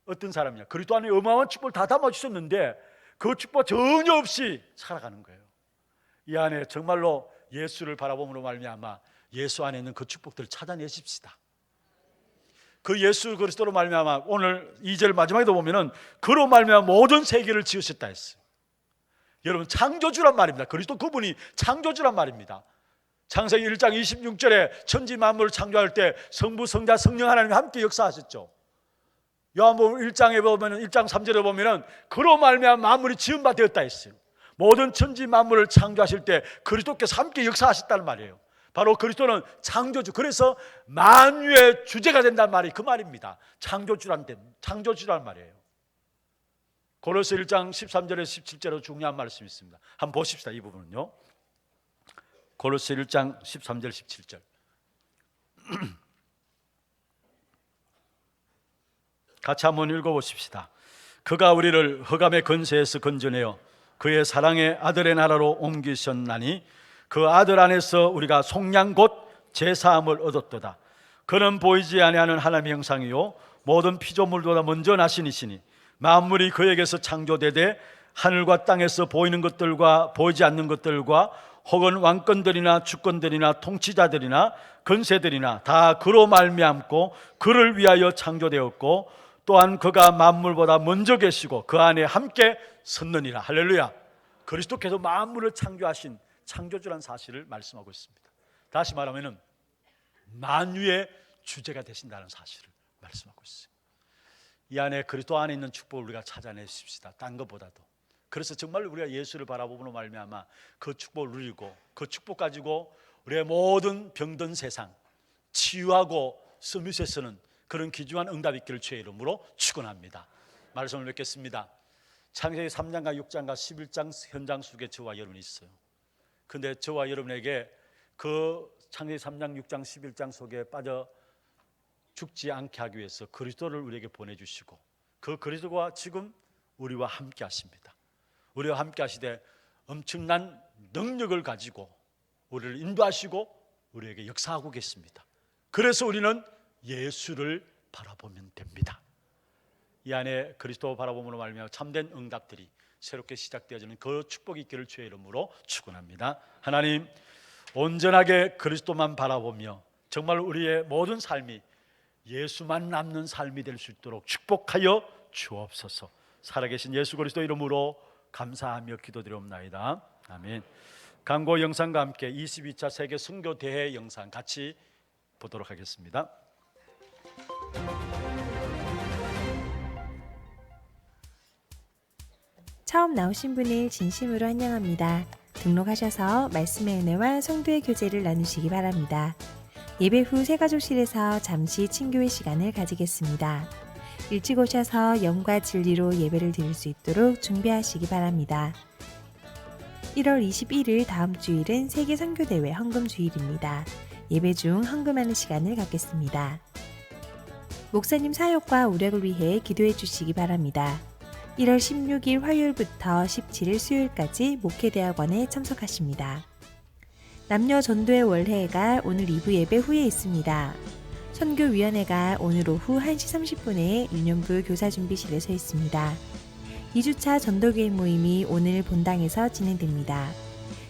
어떤 사람이냐? 그리스도 안에 어마어마한 축복을 다 담아주셨는데 그 축복 전혀 없이 살아가는 거예요. 이 안에 정말로 예수를 바라봄으로 말미암아 예수 안에 있는 그 축복들을 찾아내십시다. 그 예수 그리스도로 말미암아 오늘 2절 마지막에도 보면은 그로 말미암아 모든 세계를 지으셨다 했어요. 여러분, 창조주란 말입니다. 그리스도 그분이 창조주란 말입니다. 창세기 1장 26절에 천지 만물을 창조할 때 성부, 성자, 성령 하나님이 함께 역사하셨죠. 요한복음 1장에 보면은 1장 3절에 보면은 그로 말미암아 만물이 지은 바 되었다 했어요. 모든 천지 만물을 창조하실 때 그리스도께서 함께 역사하셨다는 말이에요. 바로 그리스도는 창조주. 그래서 만유의 주제가 된다는 말이 그 말입니다. 창조주란 말이에요. 고린도서 1장 13절에서 17절에 중요한 말씀이 있습니다. 한번 보십시다. 이 부분은요. 고린도서 1장 13절 17절 같이 한번 읽어보십시다. 그가 우리를 흑암의 권세에서 건져내어 그의 사랑의 아들의 나라로 옮기셨나니 그 아들 안에서 우리가 속량 곧 제사함을 얻었도다. 그는 보이지 아니하는 하나님의 형상이요 모든 피조물보다 먼저 나신 이시니 만물이 그에게서 창조되되 하늘과 땅에서 보이는 것들과 보이지 않는 것들과 혹은 왕권들이나 주권들이나 통치자들이나 권세들이나 다 그로 말미암고 그를 위하여 창조되었고 또한 그가 만물보다 먼저 계시고 그 안에 함께 섰느니라. 할렐루야. 그리스도께서 만물을 창조하신 창조주란 사실을 말씀하고 있습니다. 다시 말하면 만유의 주제가 되신다는 사실을 말씀하고 있어요. 이 안에 그리스도 안에 있는 축복을 우리가 찾아내십시다. 딴 것보다도. 그래서 정말 우리가 예수를 바라보므로 말미암아 그 축복을 누리고 그 축복 가지고 우리의 모든 병든 세상 치유하고 서밋에 서는 그런 귀중한 응답이 있기를 주의 이름으로 축원합니다. 말씀을 맺겠습니다. 창세기 3장과 6장과 11장 현장 속에 저와 여러분이 있어요. 그런데 저와 여러분에게 그 창세기 3장, 6장, 11장 속에 빠져 죽지 않게 하기 위해서 그리스도를 우리에게 보내주시고 그 그리스도가 지금 우리와 함께 하십니다. 우리와 함께 하시되 엄청난 능력을 가지고 우리를 인도하시고 우리에게 역사하고 계십니다. 그래서 우리는 예수를 바라보면 됩니다. 이 안에 그리스도 바라봄으로 말미암아 참된 응답들이 새롭게 시작되어지는 그 축복이 있기를 주의 이름으로 축원합니다. 하나님, 온전하게 그리스도만 바라보며 정말 우리의 모든 삶이 예수만 남는 삶이 될 수 있도록 축복하여 주옵소서. 살아계신 예수 그리스도 이름으로 감사하며 기도드리옵나이다. 아멘. 광고 영상과 함께 22차 세계 선교 대회 영상 같이 보도록 하겠습니다. 처음 나오신 분을 진심으로 환영합니다. 등록하셔서 말씀의 은혜와 성도의 교제를 나누시기 바랍니다. 예배 후 새가족실에서 잠시 친교의 시간을 가지겠습니다. 일찍 오셔서 영과 진리로 예배를 드릴 수 있도록 준비하시기 바랍니다. 1월 21일 다음 주일은 세계 선교대회 헌금 주일입니다. 예배 중 헌금하는 시간을 갖겠습니다. 목사님 사역과 우력을 위해 기도해 주시기 바랍니다. 1월 16일 화요일부터 17일 수요일까지 목회대학원에 참석하십니다. 남녀 전도의 월회가 오늘 2부 예배 후에 있습니다. 선교위원회가 오늘 오후 1시 30분에 유년부 교사준비실에 서 있습니다. 2주차 전도교회 모임이 오늘 본당에서 진행됩니다.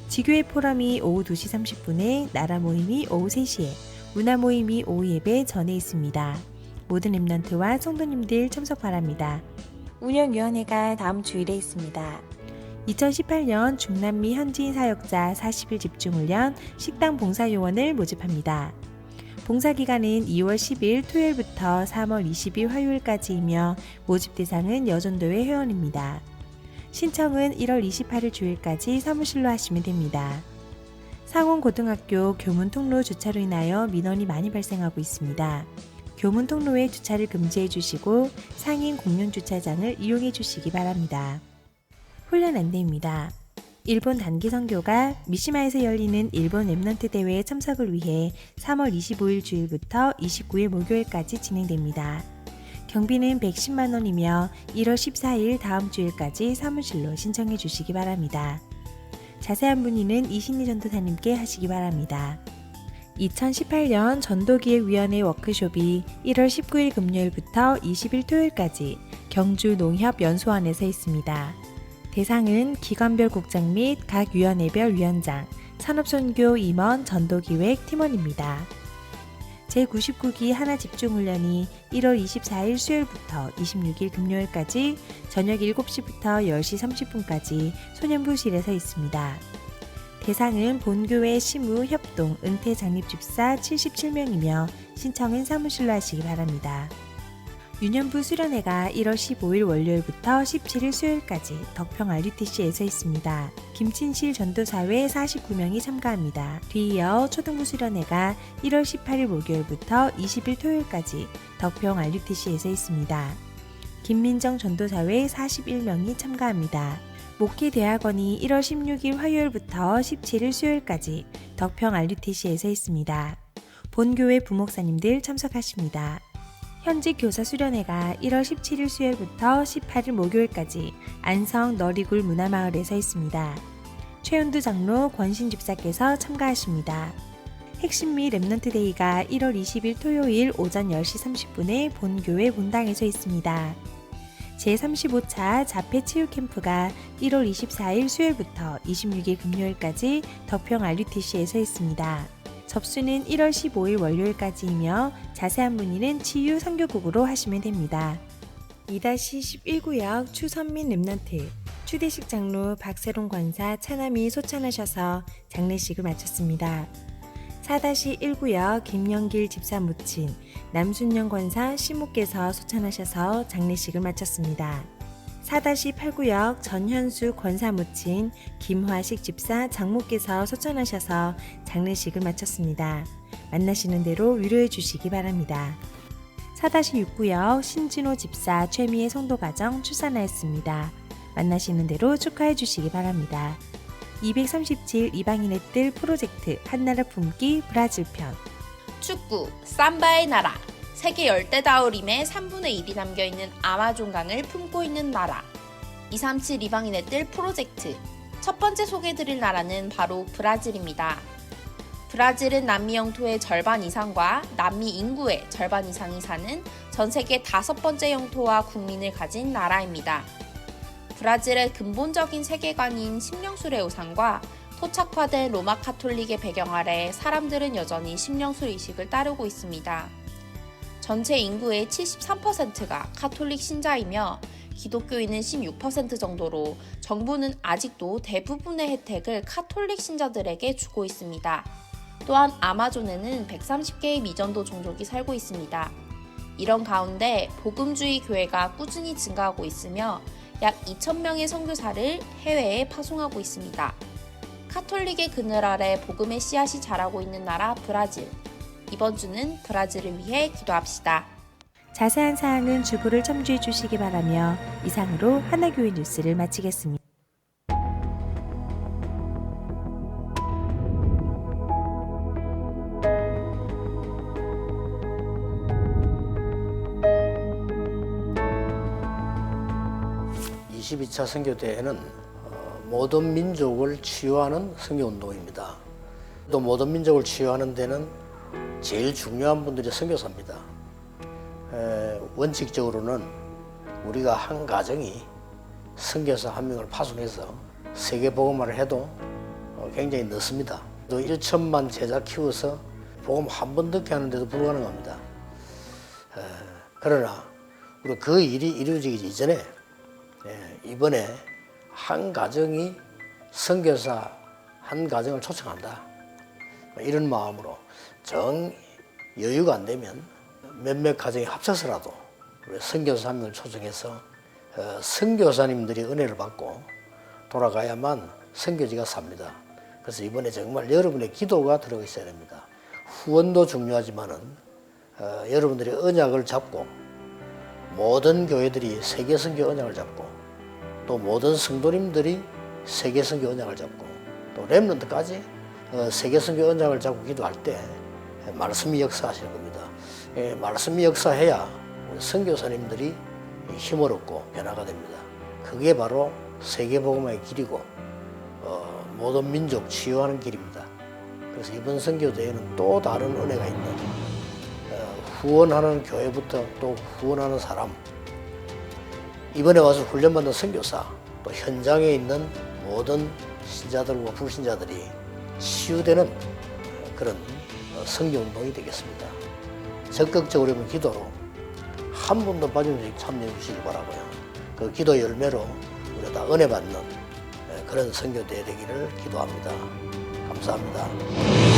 지교회 포럼이 오후 2시 30분에, 나라 모임이 오후 3시에, 문화 모임이 오후 예배 전에 있습니다. 모든 렘넌트와 성도님들 참석 바랍니다. 운영위원회가 다음 주일에 있습니다. 2018년 중남미 현지인 사역자 40일 집중훈련 식당 봉사요원을 모집합니다. 봉사기간은 2월 10일 토요일부터 3월 20일 화요일까지이며 모집 대상은 여전도회 회원입니다. 신청은 1월 28일 주일까지 사무실로 하시면 됩니다. 상원고등학교 교문 통로 주차로 인하여 민원이 많이 발생하고 있습니다. 교문 통로에 주차를 금지해 주시고 상인 공용 주차장을 이용해 주시기 바랍니다. 훈련 안내입니다. 일본 단기 선교가 미시마에서 열리는 일본 렘넌트 대회에 참석을 위해 3월 25일 주일부터 29일 목요일까지 진행됩니다. 경비는 110만 원이며 1월 14일 다음 주일까지 사무실로 신청해 주시기 바랍니다. 자세한 문의는 이신희 전도사님께 하시기 바랍니다. 2018년 전도기획위원회 워크숍이 1월 19일 금요일부터 20일 토요일까지 경주 농협연수원에서 있습니다. 대상은 기관별 국장 및 각 위원회별 위원장, 산업선교 임원 전도기획 팀원입니다. 제99기 하나집중훈련이 1월 24일 수요일부터 26일 금요일까지 저녁 7시부터 10시 30분까지 소년부실에서 있습니다. 대상은 본교회 시무 협동 은퇴 장립집사 77명이며 신청은 사무실로 하시기 바랍니다. 유년부 수련회가 1월 15일 월요일부터 17일 수요일까지 덕평 RUTC에서 있습니다. 김친실 전도사회 49명이 참가합니다. 뒤이어 초등부 수련회가 1월 18일 목요일부터 20일 토요일까지 덕평 RUTC에서 있습니다. 김민정 전도사회 41명이 참가합니다. 목회대학원이 1월 16일 화요일부터 17일 수요일까지 덕평 RUTC에서 있습니다. 본교회 부목사님들 참석하십니다. 현직 교사 수련회가 1월 17일 수요일부터 18일 목요일까지 안성 너리굴 문화마을에서 있습니다. 최윤두 장로 권신 집사께서 참가하십니다. 핵심 및 렘넌트 데이가 1월 20일 토요일 오전 10시 30분에 본교회 본당에서 있습니다. 제35차 자폐치유 캠프가 1월 24일 수요일부터 26일 금요일까지 덕평 RUTC에서 있습니다. 접수는 1월 15일 월요일까지이며 자세한 문의는 치유 선교국으로 하시면 됩니다. 2-11구역 추선민 렘넌트 추대식 장로 박세롱 권사 차남이 소찬하셔서 장례식을 마쳤습니다. 4-1구역 김영길 집사 모친 남순영 권사 시모께서 소찬하셔서 장례식을 마쳤습니다. 4-8구역 전현수 권사 모친 김화식 집사 장모께서 소천하셔서 장례식을 마쳤습니다. 만나시는 대로 위로해 주시기 바랍니다. 4-6구역 신진호 집사 최미애 성도가정 출산하였습니다. 만나시는 대로 축하해 주시기 바랍니다. 237 이방인의 뜰 프로젝트 한나라 품기 브라질 편 축구 삼바의 나라 세계 열대다우림의 3분의 1이 담겨있는 아마존강을 품고 있는 나라 237 이방인의 뜰 프로젝트 첫 번째 소개해드릴 나라는 바로 브라질입니다. 브라질은 남미 영토의 절반 이상과 남미 인구의 절반 이상이 사는 전 세계 5번째 영토와 국민을 가진 나라입니다. 브라질의 근본적인 세계관인 신명술의 우상과 토착화된 로마 카톨릭의 배경 아래 사람들은 여전히 심령술 의식을 따르고 있습니다. 전체 인구의 73%가 카톨릭 신자이며 기독교인은 16% 정도로 정부는 아직도 대부분의 혜택을 카톨릭 신자들에게 주고 있습니다. 또한 아마존에는 130개의 미전도 종족이 살고 있습니다. 이런 가운데 복음주의 교회가 꾸준히 증가하고 있으며 약 2,000명의 선교사를 해외에 파송하고 있습니다. 카톨릭의 그늘 아래 복음의 씨앗이 자라고 있는 나라 브라질. 이번 주는 브라질을 위해 기도합시다. 자세한 사항은 주보를 참조해 주시기 바라며 이상으로 하나교회 뉴스를 마치겠습니다. (22차) 선교대회는 모든 민족을 치유하는 선교운동입니다. 또 모든 민족을 치유하는 데는 제일 중요한 분들이 선교사입니다. 원칙적으로는 우리가 한 가정이 선교사 한 명을 파송해서 세계 복음화를 해도 굉장히 늦습니다. 또 1천만 제자 키워서 복음 한 번 듣게 하는데도 불가능합니다. 그러나 우리 그 일이 이루어지기 이전에 이번에 한 가정이 선교사 한 가정을 초청한다. 이런 마음으로 정 여유가 안 되면 몇몇 가정이 합쳐서라도 우리 선교사 한 명을 초청해서 선교사님들이 은혜를 받고 돌아가야만 선교지가 삽니다. 그래서 이번에 정말 여러분의 기도가 들어가 있어야 됩니다. 후원도 중요하지만은 여러분들이 언약을 잡고 모든 교회들이 세계 선교 언약을 잡고 또 모든 성도님들이 세계 선교 언약을 잡고 또 렘넌트까지 세계 선교 언약을 잡고 기도할 때 말씀이 역사하시는 겁니다. 말씀이 역사해야 우리 선교사님들이 힘을 얻고 변화가 됩니다. 그게 바로 세계 복음화의 길이고 모든 민족 치유하는 길입니다. 그래서 이번 선교 대회는 또 다른 은혜가 있는 후원하는 교회부터 또 후원하는 사람, 이번에 와서 훈련받는 선교사, 또 현장에 있는 모든 신자들과 불신자들이 치유되는 그런 선교운동이 되겠습니다. 적극적으로 기도로 한 분도 빠짐없이 참여해 주시기 바라고요. 그 기도 열매로 우리가 다 은혜 받는 그런 선교대회 되기를 기도합니다. 감사합니다.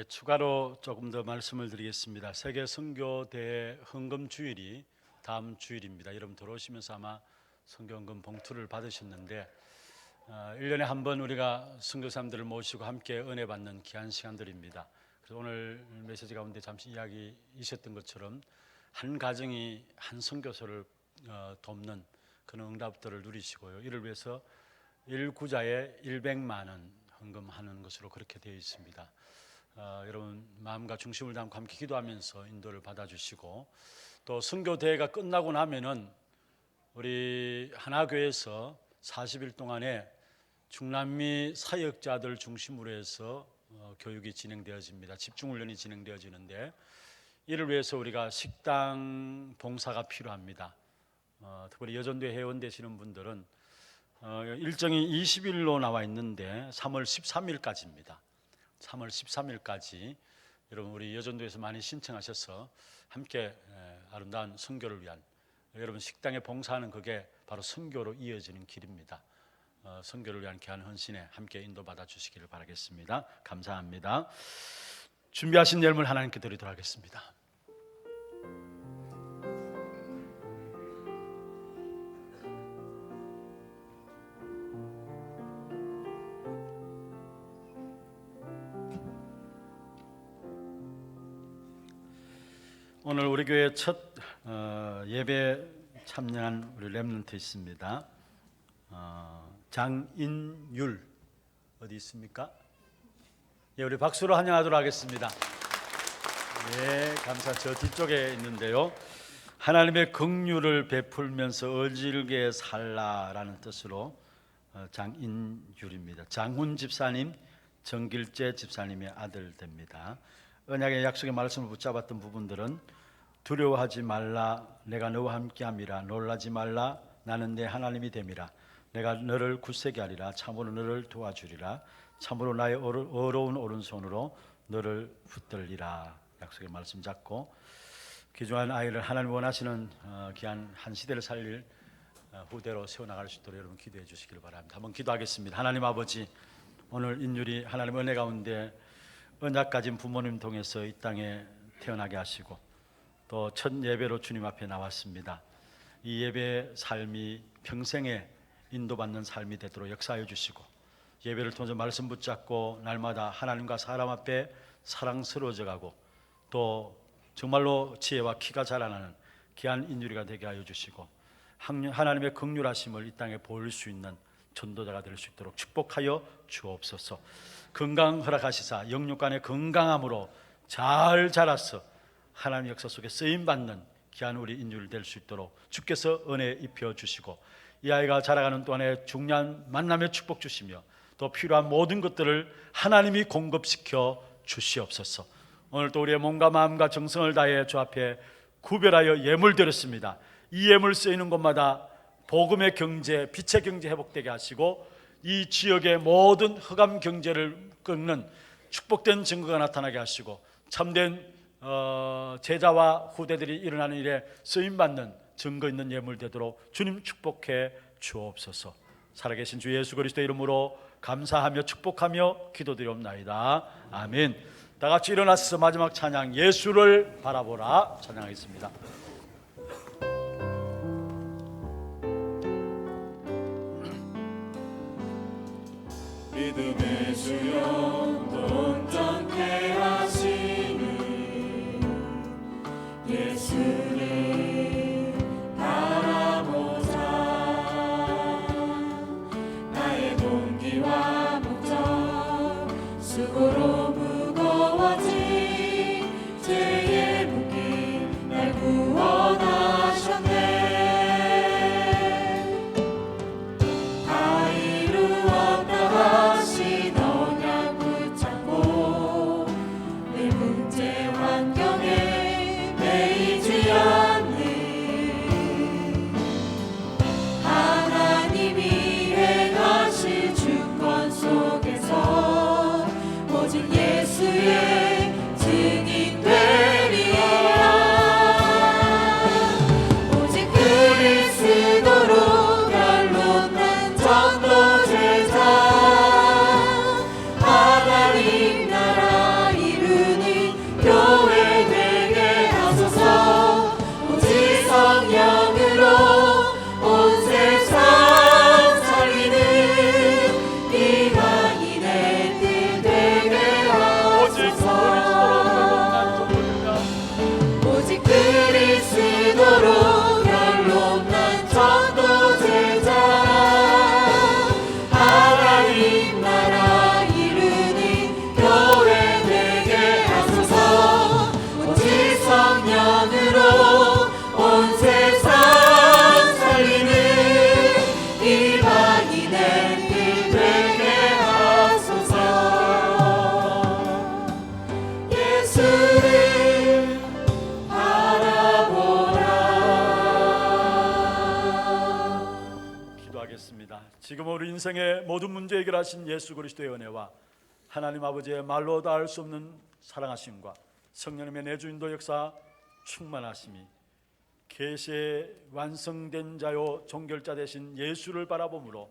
추가로 조금 더 말씀을 드리겠습니다. 세계 선교대회 헌금 주일이 다음 주일입니다. 여러분 들어오시면서 아마 선교 헌금 봉투를 받으셨는데 1년에 한 번 우리가 선교사님들을 모시고 함께 은혜 받는 귀한 시간들입니다. 그래서 오늘 메시지 가운데 잠시 이야기 있었던 것처럼 한 가정이 한 선교사를 돕는 그런 응답들을 누리시고요. 이를 위해서 1구자에 100만 원 헌금하는 것으로 그렇게 되어 있습니다. 여러분 마음과 중심을 담고 함께 기도하면서 인도를 받아주시고 또 선교대회가 끝나고 나면은 우리 하나교회에서 40일 동안에 중남미 사역자들 중심으로 해서 교육이 진행되어집니다. 집중훈련이 진행되어지는데 이를 위해서 우리가 식당 봉사가 필요합니다. 특별히 여전도회 회원 되시는 분들은 일정이 20일로 나와 있는데 3월 13일까지입니다. 3월 13일까지 여러분 우리 여전도에서 많이 신청하셔서 함께 아름다운 선교를 위한 여러분 식당에 봉사하는 그게 바로 선교로 이어지는 길입니다. 선교를 위한 귀한 헌신에 함께 인도받아 주시기를 바라겠습니다. 감사합니다. 준비하신 예물 하나님께 드리도록 하겠습니다. 오늘 우리 교회 첫 예배 참여한 우리 렘넌트 있습니다. 장인율 어디 있습니까? 예, 우리 박수로 환영하도록 하겠습니다. 예, 감사. 저 뒤쪽에 있는데요. 하나님의 긍휼을 베풀면서 어질게 살라라는 뜻으로 장인율입니다. 장훈 집사님, 정길재 집사님의 아들 됩니다. 언약의 약속의 말씀을 붙잡았던 부분들은 두려워하지 말라, 내가 너와 함께함이라. 놀라지 말라, 나는 내 하나님이 됨이라. 내가 너를 굳세게 하리라. 참으로 너를 도와주리라. 참으로 나의 어려운 오른손으로 너를 붙들리라. 약속의 말씀 잡고 귀중한 아이를 하나님 원하시는 귀한 한 시대를 살릴 후대로 세워나갈 수 있도록 여러분 기도해 주시길 바랍니다. 한번 기도하겠습니다. 하나님 아버지, 오늘 인율이 하나님 은혜 가운데 언약 가진 부모님 통해서 이 땅에 태어나게 하시고 또 첫 예배로 주님 앞에 나왔습니다. 이 예배 삶이 평생에 인도받는 삶이 되도록 역사해 주시고 예배를 통해서 말씀 붙잡고 날마다 하나님과 사람 앞에 사랑스러워져 가고 또 정말로 지혜와 키가 자라나는 귀한 인율이가 되게 하여 주시고 하나님의 긍휼하심을 이 땅에 보일 수 있는 전도자가 될 수 있도록 축복하여 주옵소서. 건강 허락하시사 영육간의 건강함으로 잘 자라서 하나님 역사 속에 쓰임받는 귀한 우리 인율 될 수 있도록 주께서 은혜 입혀 주시고 이 아이가 자라가는 동안에 중요한 만남의 축복 주시며 또 필요한 모든 것들을 하나님이 공급시켜 주시옵소서. 오늘도 우리의 몸과 마음과 정성을 다해 주 앞에 구별하여 예물 드렸습니다. 이 예물 쓰이는 곳마다 복음의 경제, 빛의 경제 회복되게 하시고 이 지역의 모든 흑암 경제를 끊는 축복된 증거가 나타나게 하시고 참된 제자와 후대들이 일어나는 일에 쓰임받는 증거 있는 예물 되도록 주님 축복해 주옵소서. 살아계신 주 예수 그리스도의 이름으로 감사하며 축복하며 기도드리옵나이다. 아멘. 다 같이 일어나서 마지막 찬양 예수를 바라보라 찬양하겠습니다. 믿음의 주여 온전케 하시는 예수를 바라보자. 나의 동기와 목적 수고로 무거워진 죄의 묶임 날 구원하셨네. 다 이루었다 하신 언약 붙잡고 내 문제 환경에 매이지 않는 하나님이 행하실 주권 속에서 오직 예수의 증인 되리라. 오직 그리스도로 결론난 전도제자 하나님 나라 이루는 교회 되게 하소서. 오직 성령으로 온 세상 살리는 이방인의 뜻 되게 하소서. 오직 그리스도로 결론난 전도제자 하나님 나라 이루는 교회 되게 하소서. 오직 성령으로 온 세상 살리는 이방인의 뜻 되게 하소서. 예수를 바라보라. 기도하겠습니다. 지금 우리 인생의 모든 문제 해결하신 예수 그리스도의 은혜와 하나님 아버지의 말로 닿을 수 없는 사랑하심과 성령님의 내주인도 역사 충만하심이 계시의 완성된 자요 종결자 되신 예수를 바라보므로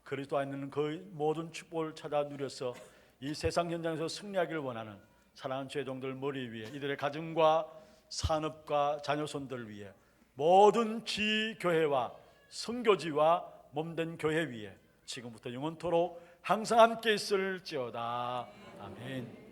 그리스도 안에 있는 그 모든 축복을 찾아 누려서 이 세상 현장에서 승리하기를 원하는 사랑하는 죄종들 머리 위에 이들의 가정과 산업과 자녀손들 위에 모든 지교회와 선교지와 몸된 교회 위에 지금부터 영원토록 항상 함께 있을지어다. 아멘.